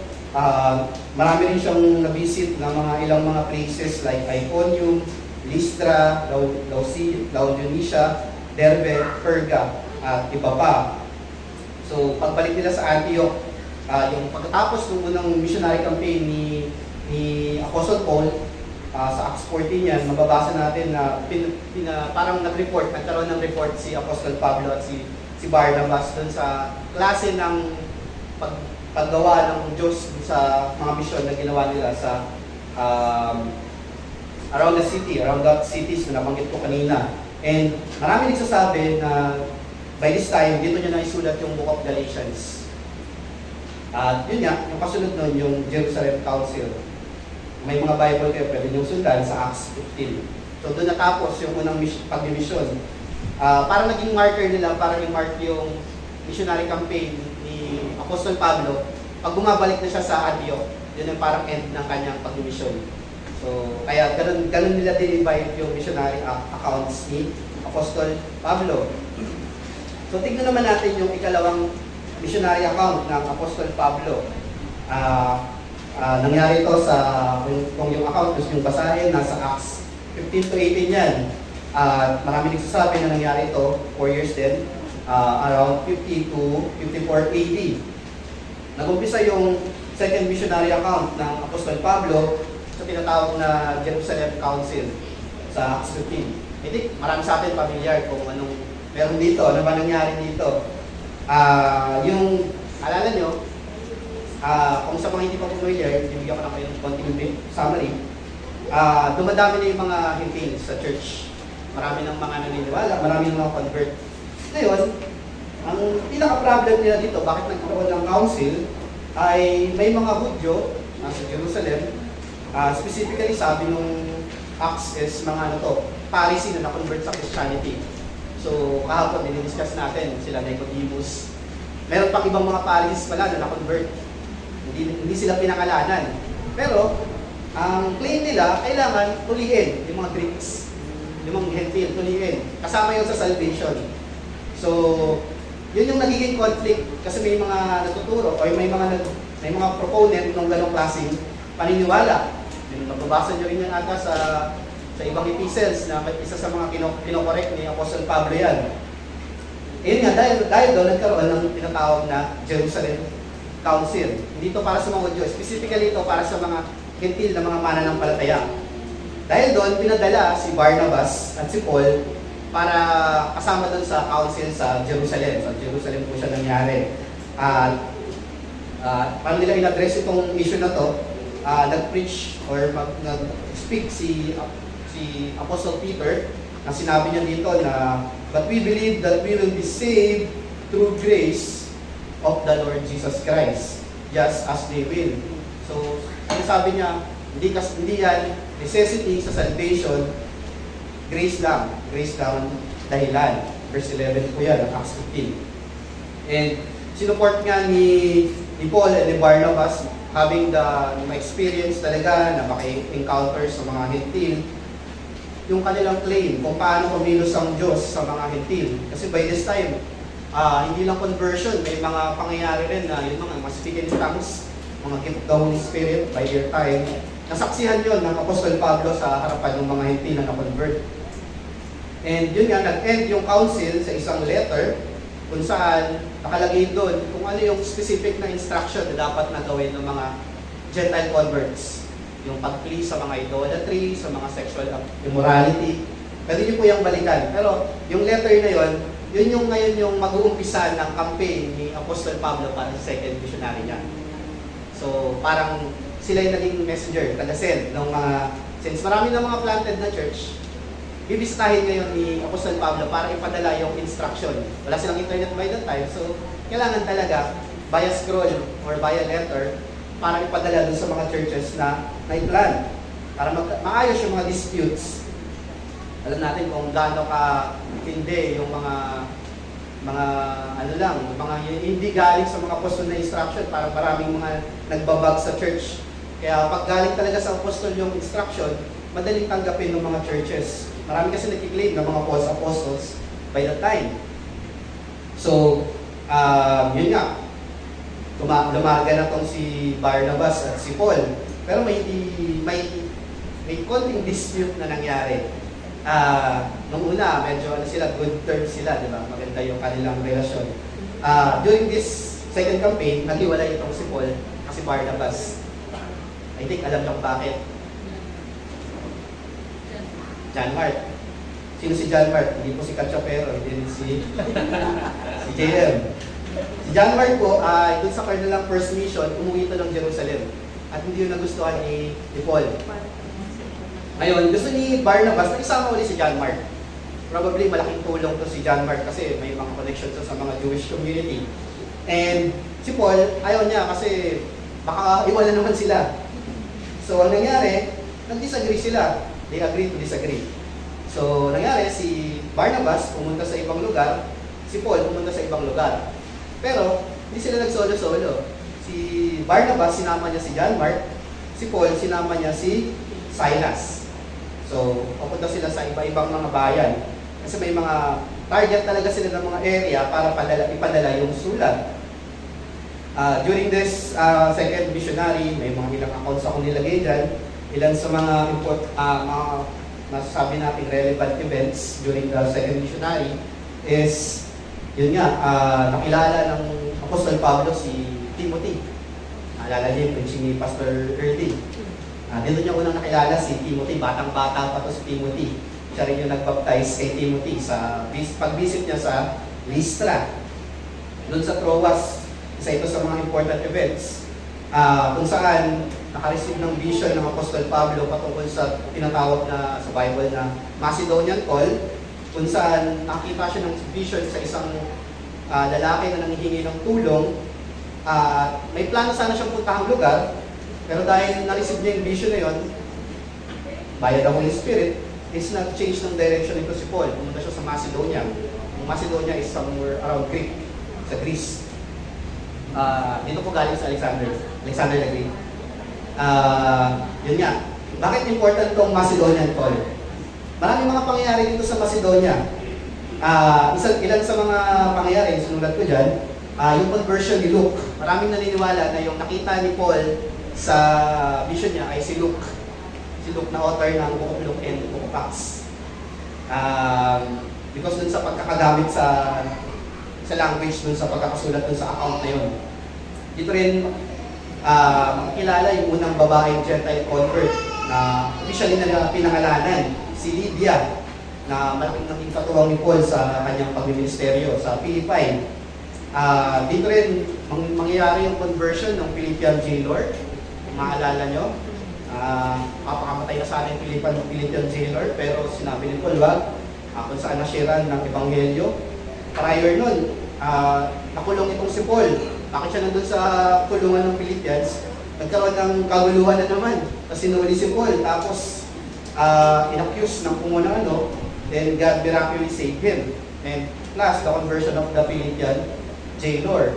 marami rin siyang nabisit ng ilang mga places like Iconium, Lystra, Laodicea, Derbe, Perga, at iba pa. So, pagbalik nila sa Antioch, yung pagkatapos ng unang missionary campaign ni Apostle Paul, sa Acts 14 yan, mababasa natin na parang nagkaroon ng report si Apostle Pablo at si Barnabas dun sa klase ng paggawa ng Diyos sa mga misyon na ginawa nila sa around that cities na nabanggit ko kanina. And marami nagsasabi na by this time, dito niya na isulat yung Book of Galatians. At yun nga, yung kasunod nun, yung Jerusalem Council. May mga Bible kayo, pwede niyong sundan sa Acts 15. So doon natapos yung unang pag-mission. Parang naging marker nila, parang yung mark yung missionary campaign ni Apostol Pablo. Pag bumabalik na siya sa Antioch, yun yung parang end ng kanyang pag-mission. So, kaya ganun nila din-divide yung missionary accounts ni Apostol Pablo. So, tignan naman natin yung ikalawang missionary account ng Apostol Pablo. Nangyari ito sa, kung yung account gusto yung basahin, nasa Acts 15 to 18 yan. Marami nagsasabi na nangyari ito, 4 years din, around 50 to 54 AD. Nag-umpisa yung second missionary account ng Apostol Pablo sa tinatawag na Jerusalem Council sa Acts 15. I think marami sa atin familiar kung anong meron dito, ano ba nangyari dito. Yung, alala nyo, kung sa mga hindi pa familiar, bibigyan ko na kayo ng konting summary. Dumadami na yung mga Gentile sa church. Marami ng mga naniniwala, marami ng mga convert. Ngayon, ang pinaka-problem nila dito, bakit nagkaroon ng council, ay may mga Hudyo nasa Jerusalem. Specifically, sabi nung Acts is mga Pharisee na na-convert sa Christianity. So, kahapon, dinidiscuss natin sila Nicodemus. Meron pang ibang mga Pharisees pala na na-convert. Hindi sila pinakalanan. Pero, ang claim nila, kailangan tuliin yung mga Greeks, yung mga Gentile, tuliin. Kasama yun sa salvation. So, yun yung nagiging conflict kasi may mga natuturo o may mga proponent ng ganong klaseng paniniwala. Mababasa nyo rin yan ata sa ibang epistles na isa sa mga kinokorek ni Apostle Pablo yan. Ayun nga, dahil doon nagkaroon ng tinatawag na Jerusalem Council. Hindi ito para sa mga Diyos, specifically ito para sa mga gentil na mga mananampalataya. Dahil doon, pinadala si Barnabas at si Paul para kasama doon sa council sa Jerusalem. Sa Jerusalem po siya nangyari. Paano nila in-address itong issue na to? Nag-preach or nag-speak si Apostle Peter na sinabi niya dito na but we believe that we will be saved through grace of the Lord Jesus Christ, just as they will. So, sabi niya, hindi yan necessity sa salvation, grace lang dahilan. Verse 11 po yan, Acts 15. And sinuport nga ni Paul and ni Barnabas having the experience talaga na maka-encounter sa mga hentil, yung kanilang claim kung paano kumilos ang Diyos sa mga hentil. Kasi by this time, hindi lang conversion, may mga pangyayari rin na yung mga speak in tongues, mga gift of the Holy Spirit by their time. Nasaksihan yun ng Apostol Pablo sa harapan ng mga hentil na na-convert. And yun nga, nag-end yung council sa isang letter kung saan nakalagay doon kung ano yung specific na instruction na dapat na gawin ng mga Gentile converts. Yung pag-flee sa mga idolatry, sa mga sexual immorality. Pwede niyo po yung balikan. Pero yung letter na yun yung ngayon yung mag-uumpisa ng campaign ni Apostol Pablo para sa second missionary niya. So parang sila yung naging messenger, taga-send ng mga, since marami ng mga planted na church, bibisitahin ngayon ni Apostol Pablo para ipadala yung instruction. Wala silang internet by that time, so kailangan talaga via scroll or via letter para ipadala dun sa mga churches na i-plan para maayos yung mga disputes. Alam natin kung gaano ka hindi yung mga mga hindi galing sa mga apostol na instruction, para maraming mga nagbabag sa church. Kaya pag galing talaga sa apostol yung instruction, madaling tanggapin ng mga churches. Marami kasi nag-claim ng mga false apostles by that time. So, yun nga. Lumaga na tong si Barnabas at si Paul. Pero may konting dispute na nangyari. Nung una, medyo sila, good terms sila, di ba? Maganda yung kanilang relasyon. During this second campaign, naghiwalay itong si Paul at si Barnabas. I think alam niyo bakit. John Mark. Sino si John Mark? Hindi po si Cachapero, hindi rin si JM. Si John Mark po, dun sa kanilang first mission, umuwi ito ng Jerusalem. At hindi yun nagustuhan ni Paul. Ngayon, gusto ni Barnabas na isama ulit si John Mark. Probably malaking tulong to si John Mark kasi may mga connections sa mga Jewish community. And si Paul, ayaw niya kasi baka iwala naman sila. So, ang nangyari, nag-disagree sila. They agree to disagree. So, nangyari, si Barnabas pumunta sa ibang lugar, si Paul pumunta sa ibang lugar. Pero, hindi sila nag-solo-solo. Si Barnabas, sinama niya si John Mark. Si Paul, sinama niya si Silas. So, papunta sila sa iba-ibang mga bayan. Kasi may mga target talaga sila ng mga area para ipadala yung sulat. During this second missionary, may mga ilang accounts ako nilagay dyan. Ilan sa mga masasabi natin relevant events during the second missionary is, yun nga, nakilala ng Apostol Pablo si Timothy. Naalala niyo yung preaching ni Pastor Erdy. Dito niya unang nakilala si Timothy, batang-bata pa to si Timothy. Siya rin yung nag-baptize kay Timothy sa pag-visit niya sa Lystra. Doon sa Troas, isa ito sa mga important events. Kung saan nakareceive ng vision ng Apostol Pablo patungkol sa tinatawag na sa Bible na Macedonian call, kung saan nakita siya ng vision sa isang lalaki na nanghihingi ng tulong. May plano sana siyang puntahang lugar, pero dahil na-receive niya yung vision na yun, by the Holy Spirit, is nag-change ng direction ito si Paul. Pumunta siya sa Macedonia. Ang Macedonia is somewhere around Greek, sa Greece. Dito po galing sa Alexander the Great. Yun nga. Bakit important tong Macedonian call? Maraming mga pangyayari dito sa Macedonia. Ilan sa mga pangyayari, sinulat ko dyan, yung conversion ni Luke. Maraming naniniwala na yung nakita ni Paul sa vision niya ay si Luke. Si Luke na author ng Book of Luke and Book of Acts. Because dun sa pagkakagamit sa language, dun sa pagkakasulat dun sa account na yun. Dito rin makikilala yung unang babaeng Gentile convert na officially na pinangalanan, si Lydia, na malaking naging katuwang ni Paul sa kanyang pagministeryo sa Philippi. Dito rin mangyayari yung conversion ng Philippian jailer. Kung maalala nyo, papakamatay na sana yung Philippian jailer, pero sinabi ni Paul, wag, kung saan nashiran ng Ebanghelyo. Prior nun, nakulong itong si Paul. Bakit siya nandun sa kulungan ng Philippians? Nagkaroon ng kaguluhan na naman. Kasi sinuli si Paul, tapos inaccuse ng kung ano, then God miraculously saved him. And plus, the conversion of the Philippian jailer.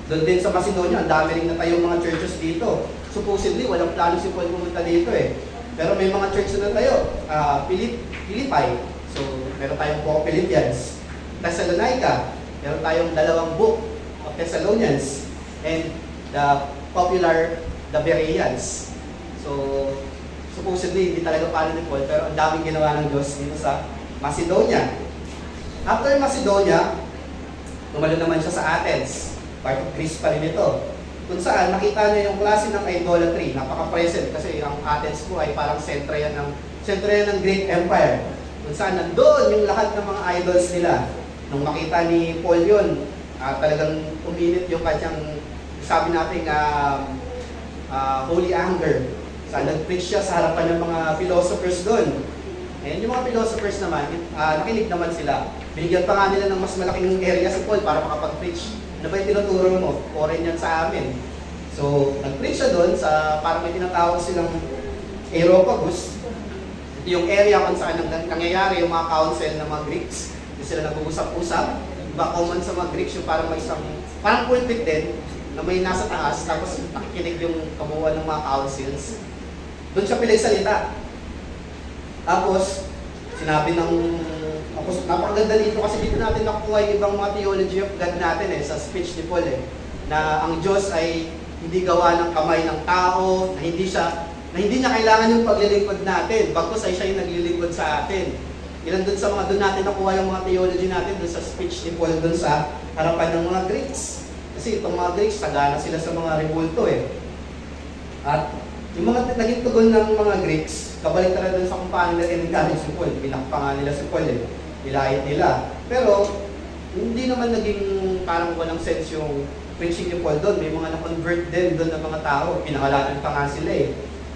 Doon din sa Macedonia, ang dami rin na tayong mga churches dito. Supposedly, walang plano si Paul pumunta dito eh. Pero may mga churches na tayo. Philippi. So, meron tayong Book of Philippians. Thessalonica. Meron tayong 2 book of Thessalonians. And the popular, the Bereans. So, supposedly, hindi talaga plano ni Paul, pero ang daming ginawa ng Diyos dito sa Macedonia. After Macedonia, tumalo naman siya sa Athens. Part of Greece pa rin ito. Kung saan, nakita niya yung klase ng idolatry. Napaka-present kasi ang Athens po ay parang sentra yan ng Greek Empire. Kung saan, nandoon yung lahat ng mga idols nila. Nung makita ni Paul yun, talagang uminit yung kanyang, sabi natin, holy anger. Saan nag-preach siya sa harapan ng mga philosophers doon. And yung mga philosophers naman, nakinig naman sila. Binigyan pa nga nila ng mas malaking area si Paul para makapag-preach. Ano ba yung tinuturo mo? Foreign yan sa amin. So, nag-preach siya doon sa parang may tinatawag silang Areopagus. Yung area kung saan nangyayari yung mga council ng mga Greeks. Yung sila nag-uusap-usap. Iba common sa mga Greeks yung parang may isang, parang pulpit din, na may nasa taas, tapos nakikinig yung kabuuan ng mga councils. Doon siya pinagsalita. Tapos, sinabi ng, napakaganda dito kasi dito natin nakukuha yung ibang mga theology of God natin sa speech ni Paul na ang Diyos ay hindi gawa ng kamay ng tao, na hindi niya kailangan yung paglilingkod natin, bagkus ay siya yung naglilingkod sa atin. Ilan doon sa mga doon natin nakuha yung mga theology natin doon sa speech ni Paul doon sa harapan ng mga Greeks. Kasi itong mga Greeks, sagana sila sa mga rebulto At yung mga naging tugon ng mga Greeks, kabalik talaga dun sa kung paano nila in-encourage si Paul. Pinakpa nga nila si Paul Ilahit nila. Pero, hindi naman naging parang walang sense yung preaching ni Paul doon. May mga na-convert din doon ng mga tao. Pinakalanan pa nga sila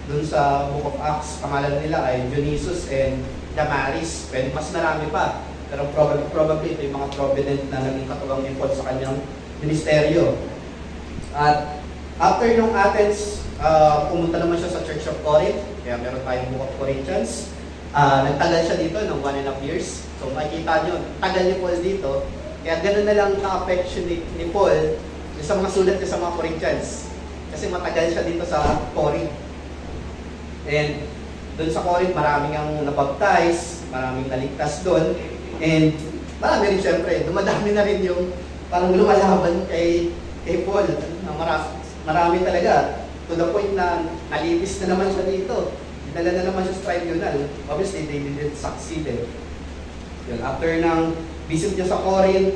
Doon sa Book of Acts, pangalan nila ay Dionysus and Damaris. Pwede mas marami pa. Pero probably ito yung mga provident na naging katuwang ni Paul sa kanyang ministeryo. At after nung Athens, pumunta naman siya sa Church of Corinth. Kaya meron tayong Book of Corinthians. Nagtagal siya dito ng 1.5 years. So makikita nyo, tagal ni Paul dito. Kaya ganoon na lang ka-affection ni Paul sa mga sulat niya sa mga Corinthians. Kasi matagal siya dito sa Corinth. And doon sa Corinth, maraming ang nabaptize, maraming naligtas doon. And marami rin siyempre, dumadami na rin yung parang lumalaban kay Paul. Marami talaga. To the point na nalibis na naman siya dito. Dinala na naman siya sa tribunal. Obviously, they didn't succeed Yun, after ng visit niya sa Corinth,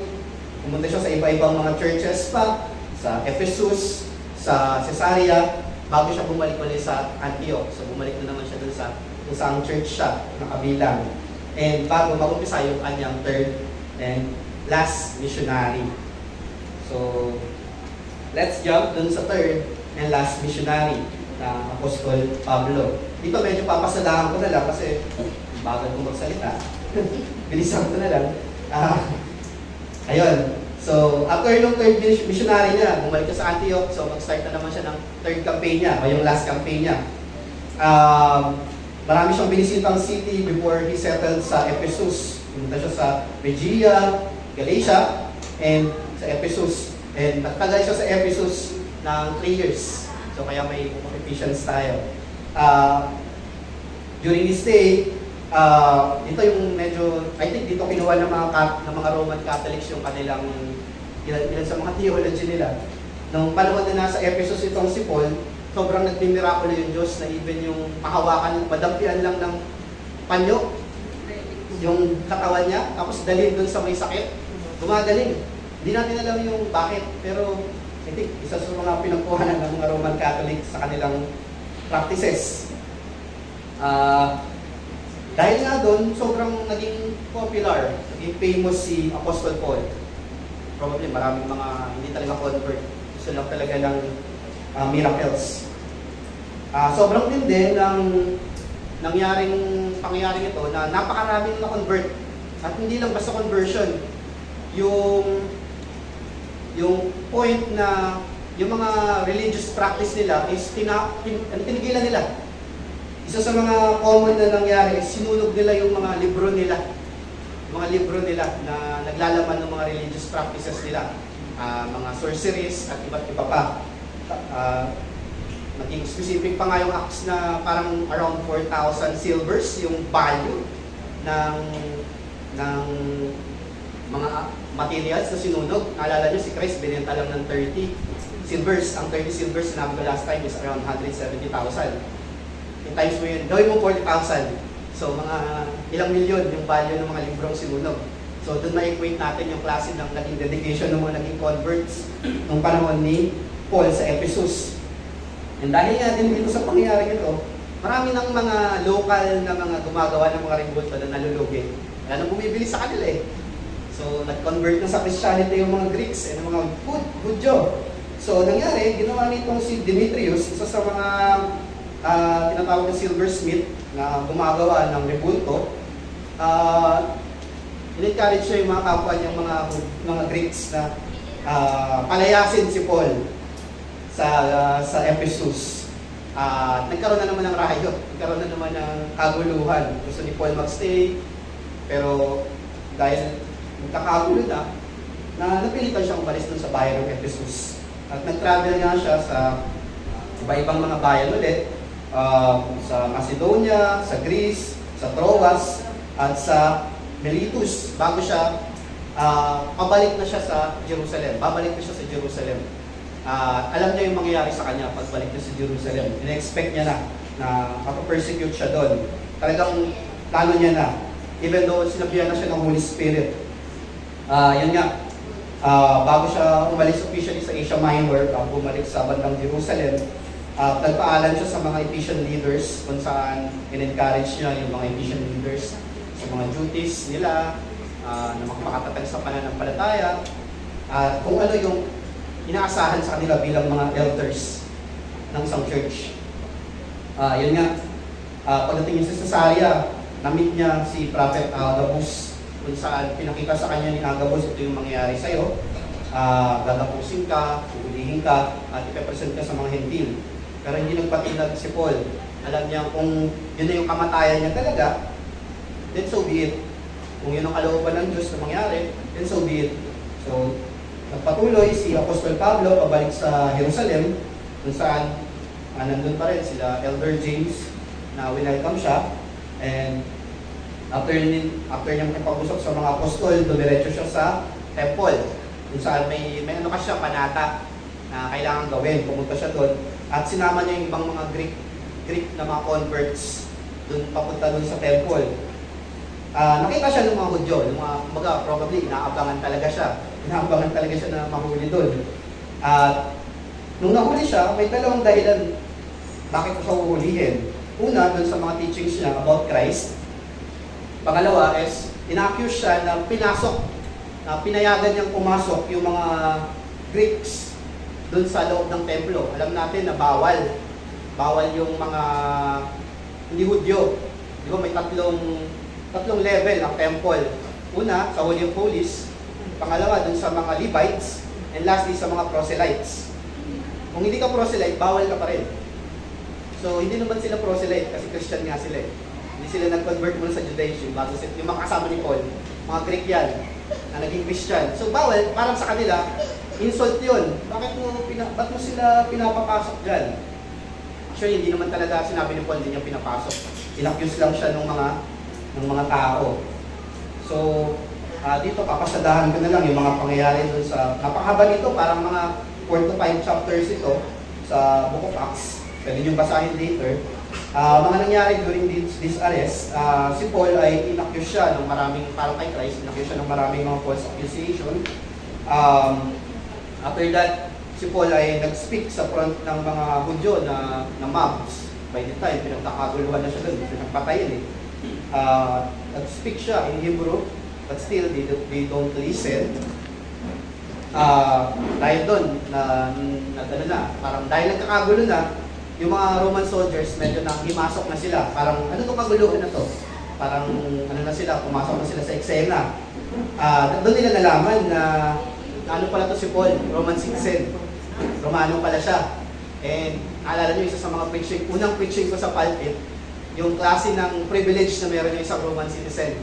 pumunta siya sa iba-ibang mga churches pa, sa Ephesus, sa Caesarea, bago siya bumalik ulit sa Antioch. So bumalik na naman siya dun sa isang church siya na kabilang. And bago mag-umpisa yung kanyang third and last missionary. So, let's jump dun sa third and last missionary na Apostol Pablo. Dito medyo papasadahan ko na lang kasi bagal kong magsalita. Bilisan ko na lang. Ayun. So, after yung third missionary niya, bumalik ka sa Antioch, so mag-start na naman siya ng third campaign niya, o yung last campaign niya. Marami siyang binisitang city before he settled sa Ephesus. Pumunta siya sa Phrygia, Galatia, and sa Ephesus. And nagtagal siya sa Ephesus ng 3 years. So, kaya may Ephesians tayo. During his stay, ito yung medyo, I think dito kinuha ng mga Roman Catholics yung kanilang ilan sa mga theology nila. Nung panahon na nasa Ephesus itong si Paul, sobrang nagmimirakulo yung Diyos na even yung mahawakan, madampian lang ng panyo, yung katawan niya, tapos dalhin dun sa may sakit, gumagaling. Hindi natin alam yung bakit, pero I think isa sa mga pinagkuhanan ng mga Roman Catholics sa kanilang practices. Dahil nga doon, sobrang naging popular, naging famous si Apostle Paul. Probably maraming mga hindi talaga convert. Gusto lang talaga ng miracles. Sobrang tindi ng pangyayaring ito na napakaraming na-convert. At hindi lang basta conversion. Yung point na yung mga religious practice nila is tinigilan nila. Isa sa mga common na nangyari is sinunog nila yung mga libro nila. Mga libro nila na naglalaman ng mga religious practices nila. Mga sorceries at iba't iba pa. Naging specific pa nga yung acts na parang around 4,000 silvers yung value ng mga materials na sinunog. Naalala nyo si Christ, binenta lang ng 30 silvers. Ang 30 silvers, sinabi ko last time, is around 170,000. In times mo yun, gawin mo 40,000. So, mga ilang milyon yung value ng mga librong sinunog. So, doon ma-equate natin yung klase ng naging dedication ng mga naging converts nung panahon ni Paul sa Ephesus. And dahil nga din dito sa pangyayari ito, marami ng mga local na mga gumagawa ng mga rebulto na nalulugi. Wala nang bumibili sa kanila eh. So, nag-convert na sa Christianity yung mga Greeks and mga Hudyo. So, nangyari, ginawa nitong si Demetrius, isa sa mga tinatawag na silversmith na gumagawa ng rebulto. In-encourage siya yung mga kapwa niyang mga Greeks na palayasin si Paul sa Ephesus. Nagkaroon na naman ng rayo, nagkaroon na naman ng kaguluhan. Gusto ni Paul magstay, pero dahil nagkakagulo na napilitan siyang umalis dun sa bayan ng Ephesus. At nag-travel nga siya sa iba-ibang mga bayan ulit, sa Macedonia, sa Greece, sa Troas, at sa Miletus, bago siya pabalik na siya sa Jerusalem. Babalik na siya sa Jerusalem. Alam niya yung mangyayari sa kanya pagbalik na sa Jerusalem. In-expect niya na mapapersecute siya doon. Talagang plano niya na. Even though sinabihan na siya ng Holy Spirit. Yun nga, bago siya umalis officially sa Asia Minor, bumalik sa bandang Jerusalem, nagpaalam siya sa mga Ephesian leaders kung saan in-encourage niya yung mga Ephesian leaders sa mga duties nila, na makakatatag sa pananampalataya, at kung ano yung inaasahan sa kanila bilang mga elders ng isang church. Yun nga, pagdating niya sa Caesarea, na-meet niya si Prophet Agabus, kung saan pinakita sa kanya ni Agabus, ito yung mangyayari sa'yo, gagapusin ka, uulihin ka, at ipepresent ka sa mga hentil. Pero hindi nagpatinag si Paul. Alam niya kung yun na yung kamatayan niya talaga, then so be it. Kung yun ang kalooban ng Diyos na mangyari, then so be it. So, nagpatuloy si Apostol Pablo pabalik sa Jerusalem, kung saan nandun pa rin sila Elder James na welcome siya. And after niyang ipag-usap sa mga apostol, dumiretso siya sa temple, kung saan may ano ka siya, panata na kailangan gawin. Pumunta siya doon at sinama niya yung ibang mga Greek na mga converts doon, papunta doon sa temple. Nakita siya ng mga Hudyo, ng mga probably inaabangan talaga siya na mahuli doon. At nung nahuli siya, may dalawang dahilan bakit siya uhulihin. Una, doon sa mga teachings niya about Christ. Pangalawa is, ina-accuse siya na pinayagan niyang pumasok yung mga Greeks doon sa loob ng templo. Alam natin na bawal yung mga hindi Hudyo. Di ba may tatlong level ang temple. Una, sa Holy of Holies. Pangalawa, dun sa mga Levites. And lastly, sa mga proselytes. Kung hindi ka proselyte, bawal ka pa rin. So, hindi naman sila proselyte kasi Christian nga sila eh. Hindi sila nag-convert muna sa Judaism bago yung mga kasama ni Paul. Mga Greek yan na naging Christian. So, bawal. Parang sa kanila, insult yun. Ba't mo sila pinapapasok dyan? Actually, hindi naman talaga sinabi ni Paul, hindi niya pinapasok. Inaccuse lang siya ng mga ng mga tao. So, dito papasadahan ko na lang yung mga pangyayari doon sa, napakahaba nito, parang mga 4 to 5 chapters ito sa Book of Acts. Pwede nyo basahin later. Mga nangyari during this arrest, si Paul ay inaccuse siya ng maraming, parang kay Christ, inaccuse siya ng maraming mga false accusation. After that, si Paul ay nag-speak sa front ng mga Hudyo na mobs. By the time, pinagkakaguluhan na siya doon, pinagpatayin eh. Nag-speak siya in Hebrew, but still, they don't listen. Dahil doon, parang dahil nagkakagulo na, yung mga Roman soldiers, medyo nang himasok na sila. Parang, ano itong kaguluhan na to? Parang, na sila, pumasok na sila sa eksena. Doon nila nalaman na, ano pala to si Paul, Roman citizen. Romano pala siya. And, alala nyo, isa sa mga preaching, unang preaching ko sa pulpit, yung klase ng privilege na meron yung isang Roman citizen.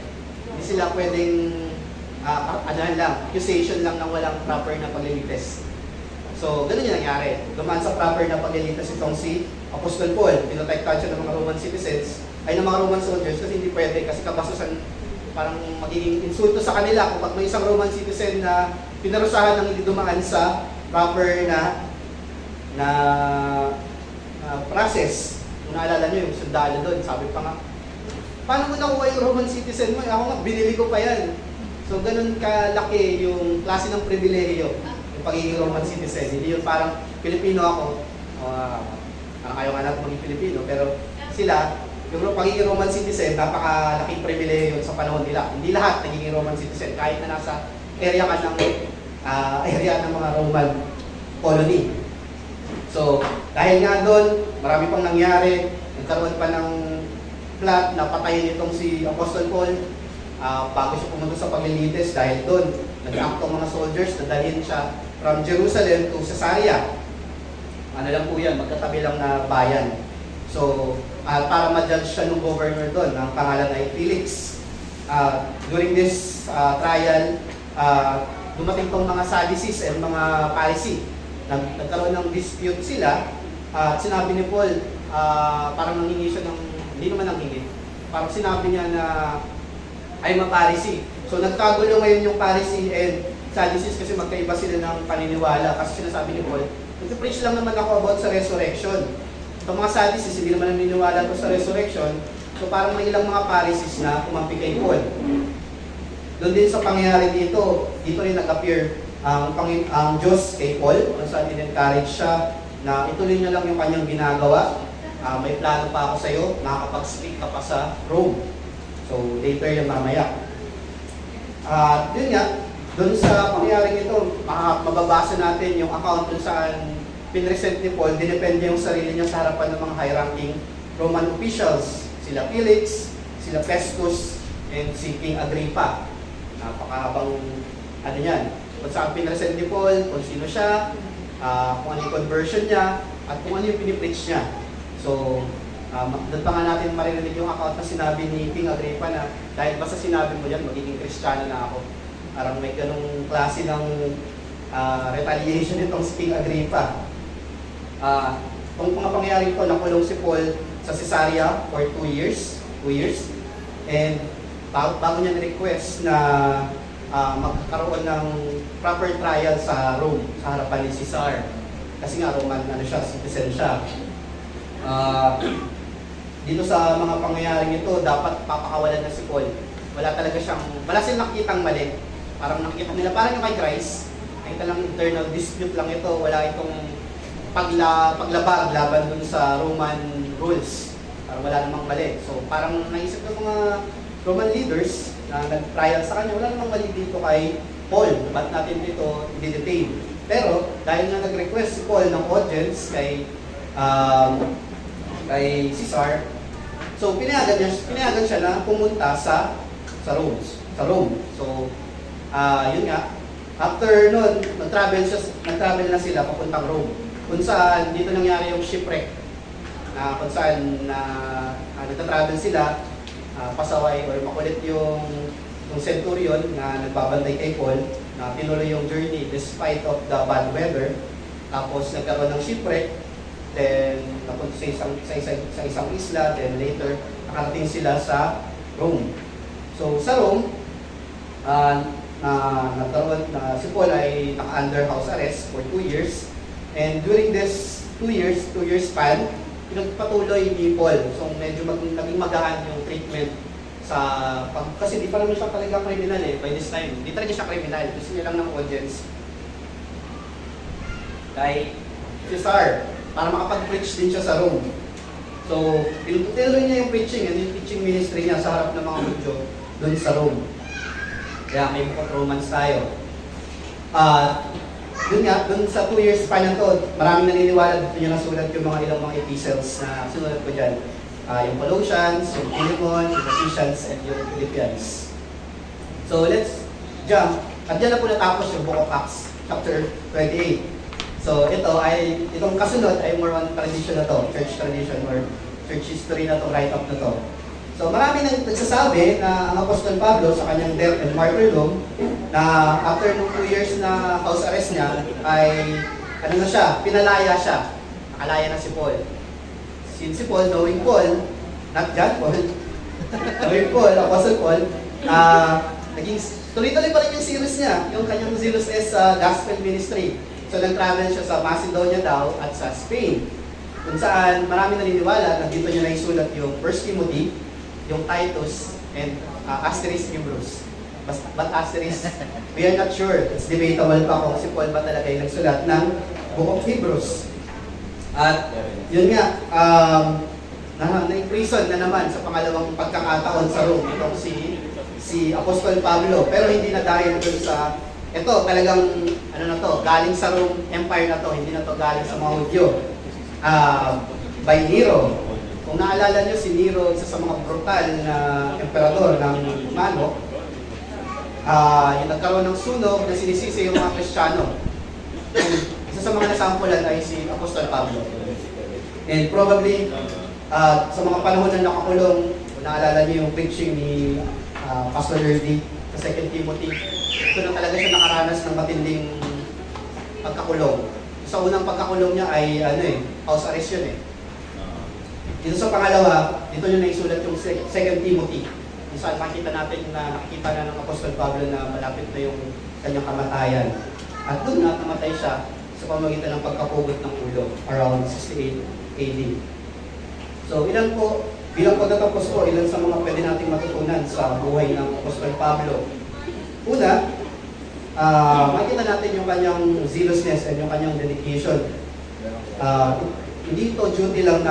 Hindi sila pwedeng, accusation lang ng walang proper na paglilitis. So, ganun yung nangyari. Dumaan sa proper na paglilitis itong si Apostol Paul. Pinotektahan siya ng mga Roman citizens, ay ng mga Roman soldiers, kasi hindi pwede, kasi kabasusan, parang magiging insulto sa kanila kung may isang Roman citizen na pinarusahan ng hindi dumaan sa proper na process. Kung naalala nyo yung sundalo doon, sabi pa nga, paano mo nakuha yung Roman citizen mo? Ako nga, binili ko pa yan. So, ganun kalaki yung klase ng pribilehiyo, yung pagiging Roman citizen. Hindi yung parang Pilipino ako, ayaw nga natin maging Pilipino, pero sila, yung pagiging Roman citizen, napakalaking pribilehiyo sa panahon nila. Hindi lahat nagiging Roman citizen, kahit na nasa area ka ng mga Roman colony. So, dahil nga doon, marami pang nangyari, nagkaroon pa ng plot na patayin itong si Apostol Paul bago siya pumunta sa paglilitis. Dahil doon, nag-act ang mga soldiers na dalhin siya from Jerusalem to Caesarea. Ano lang po yan, magkatabi lang na bayan. So, para ma-judge siya ng governor doon, ang pangalan ay Felix. During this trial, dumating tong mga Sadducees and mga Pharisee. Nagkaroon ng dispute sila at sinabi ni Paul, parang nanghingi siya ng, hindi naman nanghingi, parang sinabi niya na ay ma-Pharisee. So nagkagulo ngayon yung Pharisee and Sadducees kasi magkaiba sila ng paniniwala kasi sinasabi ni Paul, nag-preach lang naman ako about sa resurrection. Itong mga Sadducees, hindi naman naniniwala to sa resurrection, so parang may ilang mga Pharisees na kumampi kay Paul. Doon din sa pangyayari dito rin nag-appear ang Diyos kay Paul, kung saan in-encourage siya na ituloy niya lang yung kanyang ginagawa. May plano pa ako sa iyo, nakakapag-speak ka pa sa Rome. So, later yung mamaya. Yun nga, doon sa pangyayaring ito, mababasa natin yung account kung saan pinresent ni Paul, dinepende yung sarili niya sa harapan ng mga high-ranking Roman officials. Sila Felix, sila Festus, and si King Agrippa. Napakahabang ano yan. Kung saan pinresent ni Paul, kung sino siya, kung ano yung conversion niya, at kung ano yung pinipreach niya. So, doon pa nga natin maririnig yung account na sinabi ni King Agrippa na dahil basta sinabi mo yan, magiging Kristiyano na ako. Parang may ganung klase ng retaliation nitong si King Agrippa. Kung mga pangyayari ko, nakulong si Paul sa Caesarea for 2 years. And bago niya ni-request na magkaroon ng proper trial sa Rome, sa harapan ni Caesar. Kasi nga Roman citizen siya. Dito sa mga pangyayaring ito, dapat papakawalan na si Paul. Wala silang nakikitang mali. Parang nakikita nila, parang yung kay Christ, nakita lang internal dispute lang ito, wala itong paglabag laban dun sa Roman rules. Parang wala namang mali. So parang naisip ng mga Roman leaders na nag-trial sa kanya, wala namang mali dito kay Paul. Ba't natin dito i-detain? Pero dahil nga nag-request si Paul ng audience kay Caesar, so pinayagan siya na pumunta sa Rome. So yun nga, after nun, nag-travel na sila papuntang Rome. Kung saan dito nangyari yung shipwreck, kung saan nagta-travel sila, pasaway or makulit yung centurion na nagbabantay kay Paul na tinuloy yung journey despite of the bad weather. Tapos nagkaroon ng shipwreck, then napunta sa isang isla, then later nakarating sila sa Rome. So sa Rome, si Paul ay naka-under house arrest for 2 years. And during this 2 years span, pinagpatuloy ni Paul. So medyo naging magaan yung treatment kasi di pa naman siya talaga criminal by this time. Di talaga siya criminal. Gusto niya lang ng audience kay Caesar para makapag-preach din siya sa Rome. So, tinutuloy niya yung preaching and yung teaching ministry niya sa harap ng mga Hudyo doon sa Rome. Kaya may book of Romans tayo. Doon sa 2 years pa na to, maraming naniniwala dito niya nasulat yung ilang mga epistles na sinulat ko dyan. Yung Colossians, yung Philemon, yung Ephesians, and yung Philippians. So let's jump. At dyan na po natapos yung Book of Acts, chapter 28. So itong kasunod ay more on tradition na to, church tradition or church history na to, write-up na to. So marami nang nagsasabi na ang Apostol Pablo sa kanyang death and martyrdom na after nung 2 years na house arrest niya ay pinalaya siya. Nakalaya na si Paul. Since si Paul, knowing Paul, not John Paul, knowing Paul, Apostle Paul, naging tuloy-tuloy pa rin yung series niya, yung kanyang zealousness sa gospel ministry. So nag-travel siya sa Macedonia daw at sa Spain, kung saan marami naniniwala na dito niya naisulat yung 1 Timothy, yung Titus, and asterisk Hebrews. But asterisk, we are not sure. It's debatable pa kung si Paul ba talaga yung nagsulat ng Book of Hebrews. At yun nga, na-imprison na naman sa pangalawang pagkakataon sa Rome itong si Apostol Pablo. Pero hindi na dahil dun sa, ito talagang, galing sa Rome Empire na to, hindi na to galing sa mga Hudyo. By Nero. Kung naalala nyo, si Nero, isa sa mga brutal na emperador ng Romano, yung nagkaroon ng sunog na sinisisi yung mga Kristiyano. Isa sa mga nasampulan ay si Apostol Pablo. And probably, sa mga panahon na nakakulong, kung naalala niyo yung preaching ni Pastor Yerdy sa 2 Timothy, ito na talaga siya nakaranas ng matinding pagkakulong. Sa unang pagkakulong niya ay house arrest yun Dito sa pangalawa, dito nyo naisulat yung 2 Timothy. Kung saan nakita na ng Apostol Pablo na malapit na yung kanyang kamatayan. At doon namatay siya sa pamamagitan ng pagkapugot ng ulo around 68 AD. So bilang pagtatapos ko, ilan sa mga pwede nating matutunan sa buhay ng Apostol Pablo. Una, makita natin yung kanyang zealousness and yung kanyang dedication. Hindi ito duty lang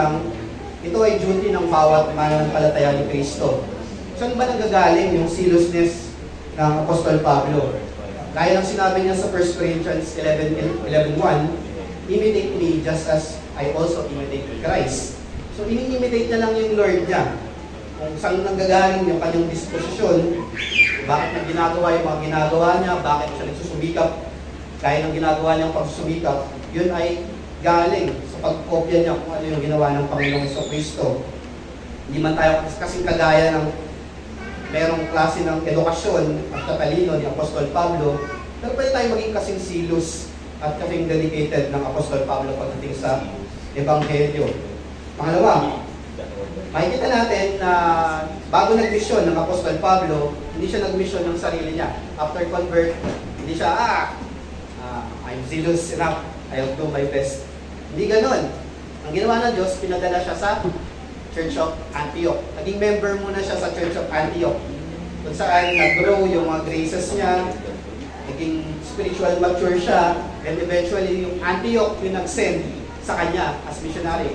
ito ay duty ng bawat mananampalataya ni Kristo. Saan ba nanggagaling yung zealousness ng Apostol Pablo? Gaya ng sinabi niya sa 1 Corinthians 11:1, imitate me just as I also imitate Christ. So ini-imitate na lang yung Lord niya. Kung saan nanggagaling yung kanyang disposisyon, bakit niya ginagawa yung mga ginagawa niya, bakit siya nagsusumikap, gaya ng ginagawa niyang pagsusumikap, yun ay galing sa pagkopya niya kung ano yung ginawa ng Panginoong Kristo. Hindi man tayo kasing kagaya ng merong klase ng edukasyon at katalino ni Apostol Pablo, pero pwede tayo maging kasing silos at kasing dedicated ng Apostol Pablo pagdating sa Ebanghelyo. Pangalawa, makikita natin na bago nag-mission ng Apostol Pablo, hindi siya nag-mission ng sarili niya. After convert, hindi siya, I'm zealous enough, I'll do my best. Hindi ganon. Ang ginawa ng Diyos, pinadala siya sa Church of Antioch. Naging member muna siya sa Church of Antioch. Kung saan nag-grow yung mga graces niya, naging spiritual mature siya, and eventually yung Antioch yung nag-send sa kanya as missionary.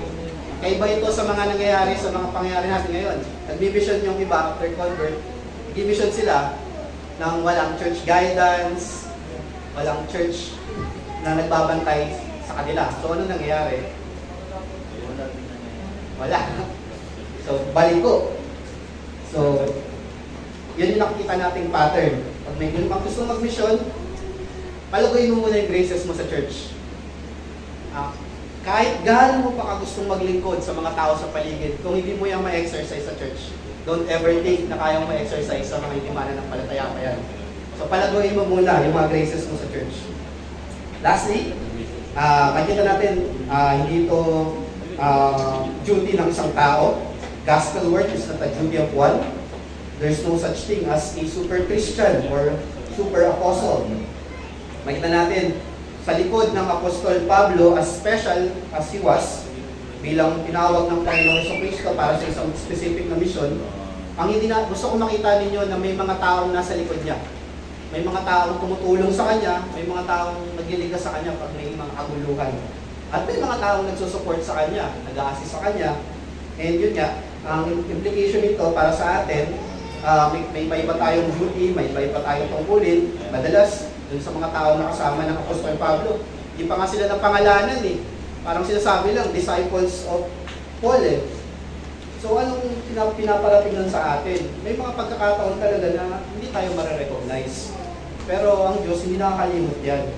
Kaiba ito sa mga nangyayari, sa mga pangyayari natin ngayon. Nag-mission yung iba after convert, nag-mission sila ng walang church guidance, walang church na nagbabantay sa kanila. So, ano nangyayari? Wala. So, baliko. So, yun yung nakikita nating pattern. Pag may gusto mag-mission, palagoy mo muna yung graces mo sa church. Kahit gaano mo pa ka gustong maglingkod sa mga tao sa paligid, kung hindi mo yung ma-exercise sa church, don't ever think na kayang ma-exercise sa mga hindi mananampalataya pa yan. So, palagoy mo muna yung mga graces mo sa church. Lastly, makikita natin, hindi ito duty ng isang tao. Gospel work is not a duty of one. There's no such thing as a super Christian or super apostle. Makita natin, sa likod ng Apostol Pablo, as special as he was, bilang tinawag ng Panginoong Jesucristo para sa isang specific na mission, ang hindi na, gusto ko makita ninyo na may mga taong nasa likod niya. May mga taong tumutulong sa kanya, may mga taong nagliligas sa kanya pag may mga kaguluhan. At may mga taong nagsusupport sa kanya, nag-a-assist sa kanya. And yun nga, ang implication nito para sa atin, may iba tayong duty, may iba tayong tungkulin. Madalas, dun sa mga taong nakasama ng Apostol Pablo, hindi pa nga sila ng pangalanan eh. Parang sinasabi lang, disciples of Paul eh. So anong pinaparating nun sa atin? May mga pagkakataon talaga na hindi tayo marirecognize. Pero ang Diyos hindi nakakalimot yan.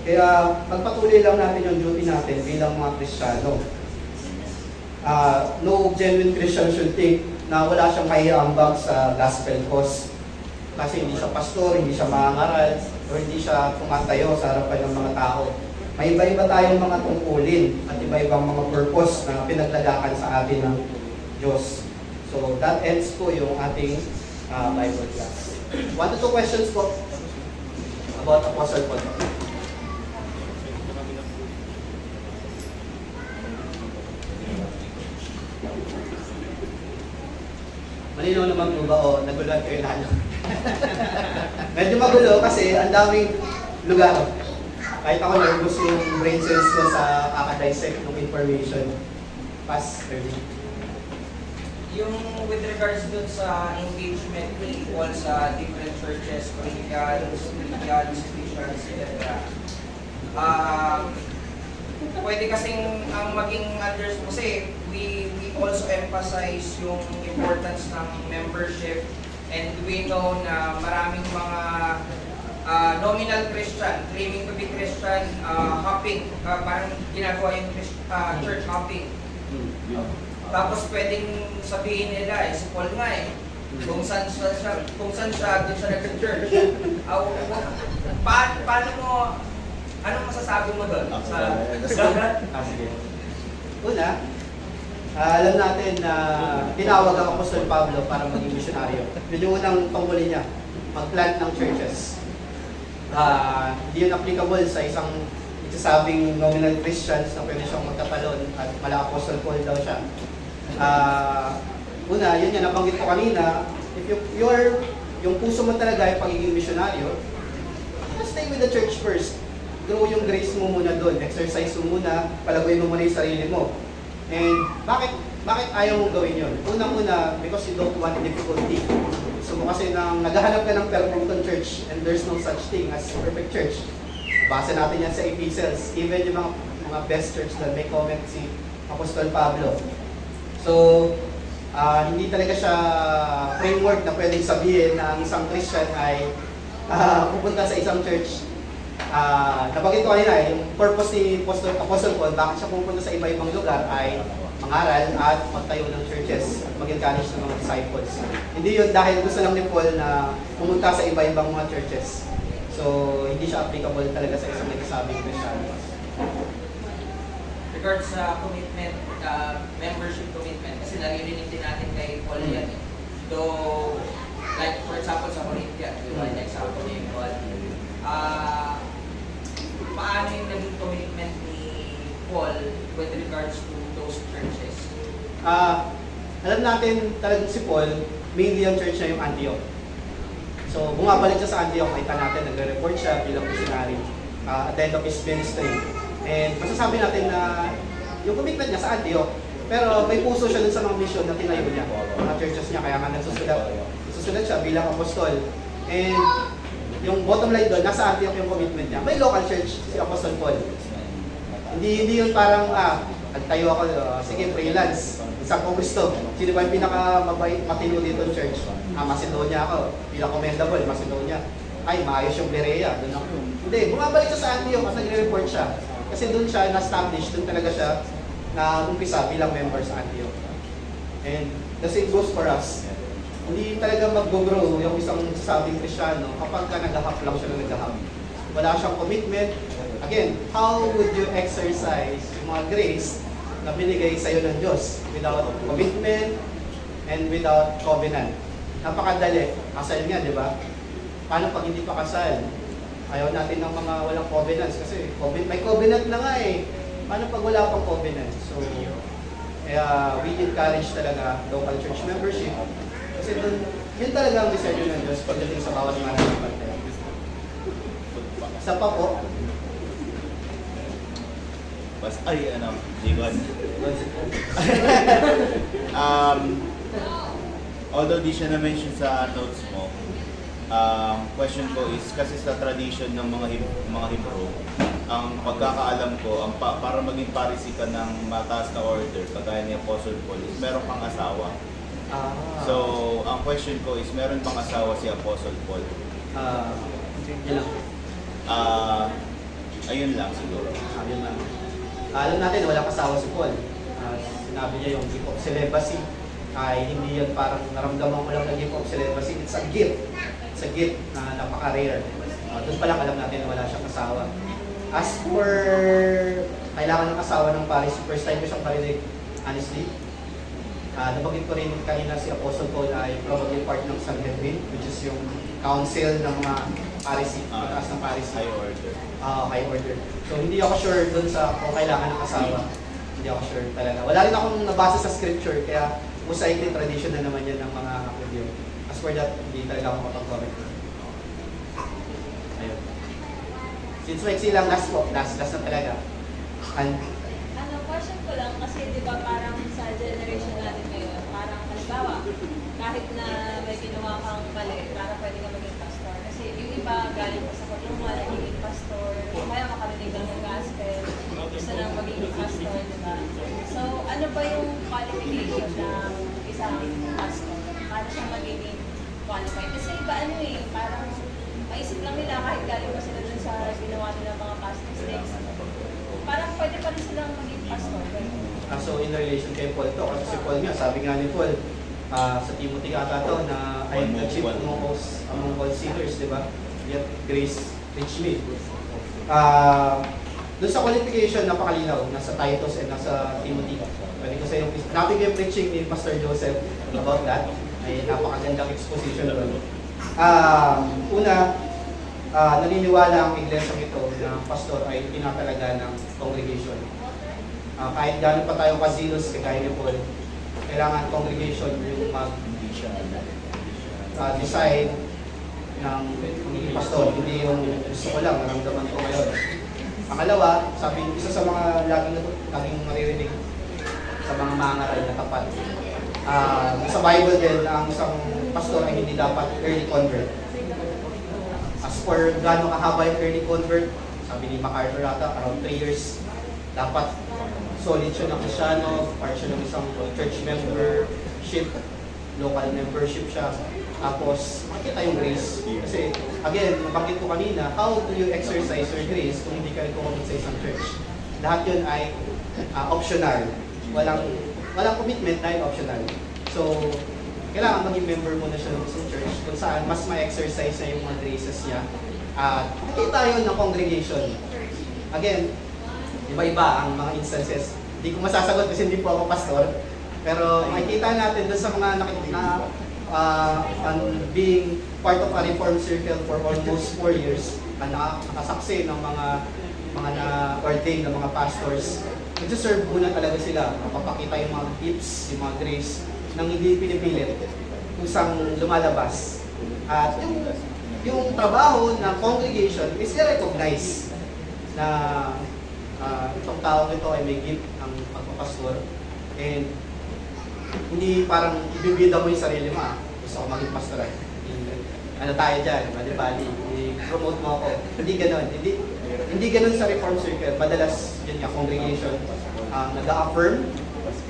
Kaya magpatuloy lang natin yung duty natin bilang mga Kristiyano. No genuine Christian should think na wala siyang maiambag sa gospel cause. Kasi hindi siya pastor, hindi siya mangaral, o hindi siya tumatayo sa harapan ng mga tao. May iba-iba tayong mga tungkulin at iba-ibang mga purpose na pinaglalakan sa atin ng Diyos. So that ends po yung ating Bible class. 1 to 2 questions po about Apostle Paul. Malinaw naman po ba o naguluhan kayo lalo? Medyo magulo kasi ang daming lugar. Kahit ako nervous yung brain cells ko sa kakadissect ng information. Pass, early. Yung with regards dun sa engagement ni Paul sa different churches, Corinthians, Ephesians, etc. Pwede kasing ang maging understood kasi we also emphasize yung importance ng membership, and we know na maraming mga nominal Christian, claiming to be Christian, hopping, parang ginagawa yung church hopping. Tapos pwedeng sabihin nila, si Paul nga eh, kung saan siya, doon siya nag-church. Paano mo, anong masasabi mo doon? Sige. Una, alam natin na tinawag ang Apostol Pablo para maging misyonaryo. Yun yung unang tungkulin niya, mag-plant ng churches. Hindi yun applicable sa isang nagsasabing nominal Christians na pwede siyang magkatalon at mala Apostle Paul daw siya. Una, yun yan, nabanggit ko kanina, if yung puso mo talaga ay pagiging misyonaryo, stay with the church first. Grow yung grace mo muna doon, exercise mo muna, palagoy mo muna yung sarili mo. And bakit ayaw mong gawin yun? Unang-una, because you don't want difficulty. So kasi nang naghahanap ka ng perfect church and there's no such thing as perfect church. Base natin yan sa epistles. Even yung mga best church na may comment si Apostol Pablo. So, hindi talaga siya framework na pwedeng sabihin na ang isang Christian ay pupunta sa isang church. Nabanggit ko kanina, yung purpose ni Apostle Paul, bakit siya pupunta sa iba-ibang lugar ay mangaral at magtayo ng churches at mag-encourage ng mga disciples. Hindi yun dahil gusto lang ni Paul na pumunta sa iba-ibang mga churches. So, hindi siya applicable talaga sa isang nagsasabing Christian. Regards sa commitment, membership commitment, kasi naririnig din natin kay Paul yan eh. Though, like for example sa Corinthians, yung example niya yung Paul. Paano yung naging commitment ni Paul with regards to those churches? Alam natin talagang si Paul, mainly ang church niya yung Antioch. So, bumabalik siya sa Antioch, nakita natin, nagre-report siya bilang missionary at the end of his ministry. And masasabi natin na yung commitment niya sa Antioch, pero may puso siya dun sa mga mission na tinayo niya, mga churches niya, kaya nga nagsusulat siya bilang apostol. And yung bottom line doon, nasa Antioch yung commitment niya. May local church, si Apostle Paul. Hindi yun parang, nagtayo ako, sige, freelance. Saan ko gusto? Sino ba yung pinakamabait, matino dito ng church? Macedonia ako. Bilang commendable, Macedonia. Ay, maayos yung Berea. Doon ako. Hindi, bumabalik siya sa Antioch at nagre-report siya. Kasi doon siya na-establish, doon talaga siya na-umpisa bilang member sa Antioch. And the same goes for us. Hindi talaga mag-grow yung isang sabing Kristiyano kapag ka nag-hap lang siya na nag-hap. Wala siyang commitment. Again, how would you exercise yung mga grace na binigay sa'yo ng Diyos without commitment and without covenant? napakadali. Kasal nga, di ba? Paano pag hindi pa kasal? Ayaw natin ng mga walang covenants kasi may covenant na nga eh. Paano pag wala pang covenant? So, kaya we encourage talaga local church membership. Kasi dun, yun talaga ang disenyo ng Diyos pagdating sa bawat mga nagpapantay. Isa pa po. Jigon. Although di siya na-mention sa notes mo, question ko is, kasi sa tradition ng mga Hebrew, ang pagkakaalam ko, para maging parisi ka ng mataas na order, kagaya ni Apostle Paul, is meron kang asawa. So, ang question ko is, meron bang asawa si Apostle Paul? Yun lang. Ayun lang siguro. Yun lang. Alam natin, walang asawa si Paul. Sinabi niya yung gift of celibacy. Ay hindi yun parang naramdaman mo lang na gift of celibacy. It's a gift. It's a gift na napaka-rare. Doon pa lang alam natin na wala siyang asawa. As for kailangan ng asawa ng Paris, first time ko siyang parinig, honestly. Nabanggit ko rin kanina si Apostle Paul ay probably part ng Sanhedrin, which is yung council ng mga Pharisee, mataas ng Pharisee. High order. High order. So hindi ako sure dun sa kung kailangan ng asawa. Hindi ako sure talaga. Wala rin akong nabasa sa scripture, kaya most likely tradition na naman yan ng mga Hudyo. As for that, hindi talaga ako makapag-comment. Ayun. Since may silang last na talaga. Question ko lang kasi di ba parang sa generation natin ngayon, parang halimbawa, kahit na may ginawa kang mali, parang pwede ka maging pastor. Kasi yung iba galing pa sa kulungan, naging pastor, kaya makarinig lang ng gospel, gusto nang maging pastor, di ba? So, ano ba yung qualification ng isang pastor? Paano siya magiging qualified? Kasi iba parang maisip lang nila kahit galing pa sila dun sa ginawa nila mga pastor stakes. Parang pwede pa rin silang maging pastor. So in relation kay Paul to, kasi si Paul nga, sabi nga ni Paul, sa Timothy ata to, na I am the chief among all sinners, di ba? Yet grace reach me. Doon sa qualification, napakalinaw, nasa Titus and nasa Timothy. Pwede ko sa yung, natin yung preaching ni Pastor Joseph about that. Ay napakagandang exposition doon. Una, naniniwala ang iglesia ito na pastor ay pinapalaga ng congregation. Kahit gano'n pa tayo kazilos kagaya ni Paul, kailangan congregation yung mag-decide ng pastor, hindi yung gusto ko lang, naramdaman ko ngayon. Pangalawa, sabi, isa sa mga laging maririnig sa mga mangaral na tapat. Sa Bible din, ang isang pastor ay hindi dapat early convert. As for gano'ng kahaba yung early convert, sabi ni MacArthur ata, around 3 years, dapat solid siya ng Kristyano, part siya ng isang church membership, local membership siya. Tapos, makita yung grace. Kasi, again, nabanggit ko kanina, how do you exercise your grace kung hindi ka recommit sa isang church? Lahat yun ay optional. Walang commitment dahil optional. So, kailangan maging member muna siya ng isang church kung saan mas ma-exercise na yung mga graces niya. At nakita yun ng congregation. Again, iba-iba ang mga instances. Hindi ko masasagot kasi hindi po ako pastor. Pero makikita natin doon sa mga being part of a reformed circle for almost 4 years, nakasaksi ng mga na-ordained na mga pastors. Nag-serve muna talaga sila. Mapapakita yung mga gifts, yung mga grace, nang hindi pinipilit, kusang lumalabas. At yung trabaho ng congregation is i-recognize na itong taong ito ay may gift ng pagpapastor. And hindi parang ibibida mo yung sarili mo, gusto ko maging pastor. Ano tayo dyan, bali-bali, i-promote mo ako. Hindi ganon. Hindi ganon sa Reform Circle. Madalas yun nga, congregation nag-affirm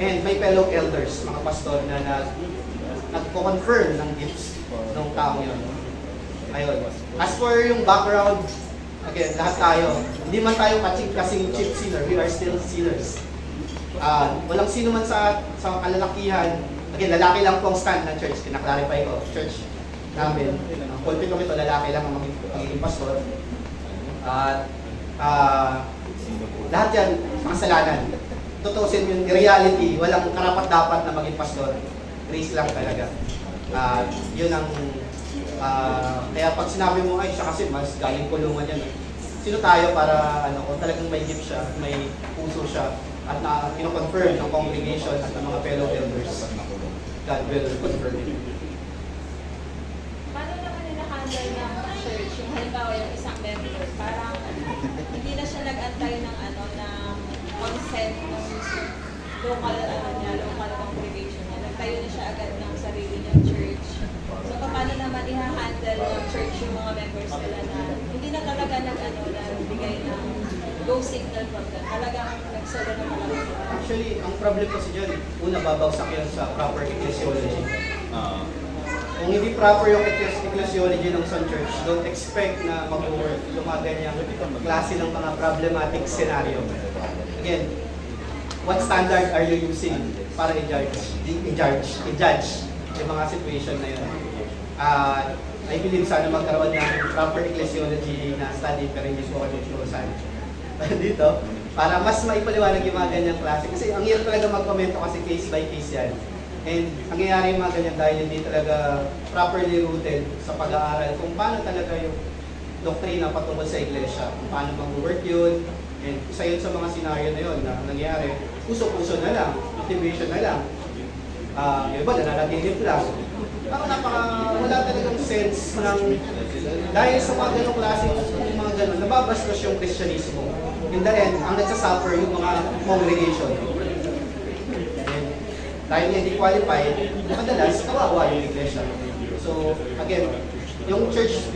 and may fellow elders, mga pastor na nagko-confirm ng gifts ng taong yun. Ayun. As for yung background, again, lahat tayo, hindi man tayo kasing chief sinner, we are still sinners. Walang sino man sa kalalakihan, again, lalaki lang po ang stand ng church, kinaklarify ko, church namin, ang pulpito ito, lalaki lang ang magiging pastor. At lahat yan, makasalanan. Tutusin yung reality, walang karapat-dapat na maging pastor. Grace lang talaga. Yun ang, kaya pag sinabi mo, ay siya kasi mas galing kulungan yan. Sino tayo para, kung talagang may gift siya, may puso siya, at na kino-confirm ng congregation at ng mga fellow elders, God will confirm it. Paano naman nila-handle ng church, yung halimbawa yung isang member, parang hindi na siya nag-antay ng consent ng local local congregation niya. Nagtayo na siya agad ng sarili niyang church. So paano naman i-handle ng church yung mga members nila na hindi na talaga nagbigay ng go signal from them. Talagang nagsalo na talaga sila. Actually, ang problem kasi dyan, una babagsak yan sa proper ecclesiology. Kung hindi proper yung ecclesiology ng Sun Church, don't expect na mag-work yung mga ganyang klase ng mga problematic scenario. Again, what standard are you using para i-judge yung mga situation na yun? I believe sana magkaroon ng proper ecclesiology na study pero hindi ko kanususan dito para mas maipaliwanag yung mga ganyang klase. Kasi ang hirap talaga mag-komento kasi case by case yan. And ang nangyayari yung mga ganyan dahil hindi talaga properly rooted sa pag-aaral kung paano talaga yung doktrina patungkol sa iglesia, kung paano mag-work yun. And isa yun sa mga scenario na yun na nangyayari, puso-puso na lang, motivation na lang. Yung iba, nananaginip lang. Wala talagang sense ng, dahil sa mga ganong klase, yung mga ganon, nababastos yung Kristyanismo. In the end, ang nagsasuffer yung mga congregation. And dahil hindi qualified, madalas, kawawa yung iglesia. So, again, yung church,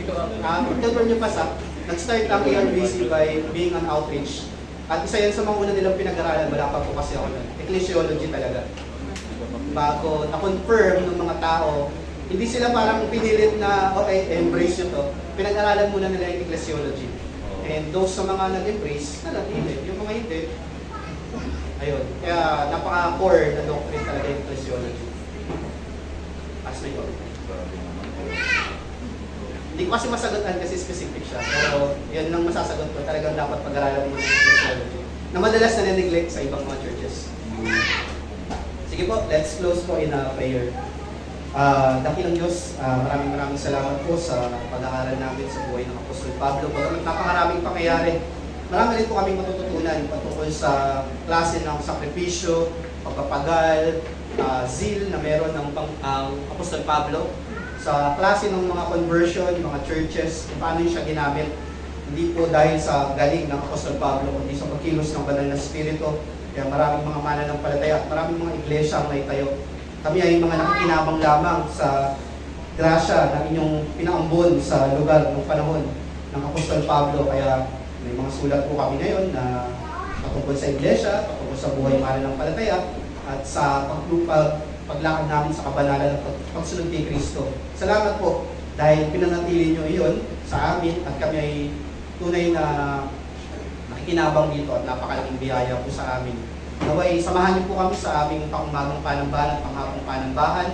Dr. Newpasa, nag-start ang ARBC by being an outreach. At isa yan sa mga una nilang pinag-aralan, wala pa po kasi ako nun. Ecclesiology talaga. Bago na-confirm ng mga tao, hindi sila parang pinilit na, okay, embrace nyo to. Pinag-aralan muna nila yung ecclesiology. And those sa mga nag-embrace, nanatili. Yung mga hindi, ayun. Kaya napaka-core na doctrine talaga yung ecclesiology. As we go. Hindi ko kasi masagutan kasi specific siya. Pero yun lang masasagot ko. Talagang dapat pag-aralan mo ng ecclesiology. Na madalas na-neglect sa ibang mga churches. Sige po, let's close po in a prayer. Dakilang Diyos, maraming salamat po sa pag-aaral namin sa buhay ng Apostol Pablo. Napakaraming pangyayari. Marami rin po kaming matututunan patungkol sa klase ng sakripisyo, pagpapagal, zeal na meron ng Apostol Pablo, sa klase ng mga conversion, mga churches, kung paano siya ginamit. Hindi po dahil sa galing ng Apostol Pablo, kundi sa pagkilos ng banal na spirito. Kaya maraming mga mananampalataya at maraming mga iglesia ang naitayo. Kami ay mga nakikinabang lamang sa grasya na inyong pinaambon sa lugar ng panahon ng Apostol Pablo. Kaya may mga sulat po kami ngayon na patungkol sa iglesia, patungkol sa buhay mananampalataya at sa paglakad namin sa kabanalan at pagsunod kay Kristo. Salamat po dahil pinanatili nyo iyon sa amin at kami ay tunay na nakikinabang dito at napakalaking biyaya po sa amin. Naway, samahan niyo po kami sa aming pangumagang panambahan at panghapong panambahan.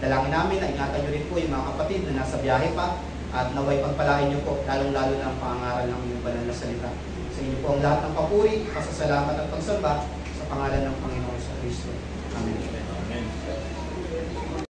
Dalangin namin na ingatan niyo rin po yung mga kapatid na nasa biyahe pa at naway pagpalain niyo po lalong-lalo na ang pangangaral ng inyong banal na salita. Sa inyo po ang lahat ng papuri, pasasalamat at pagsamba sa pangalan ng Panginoon sa Kristo. Amen. Amen.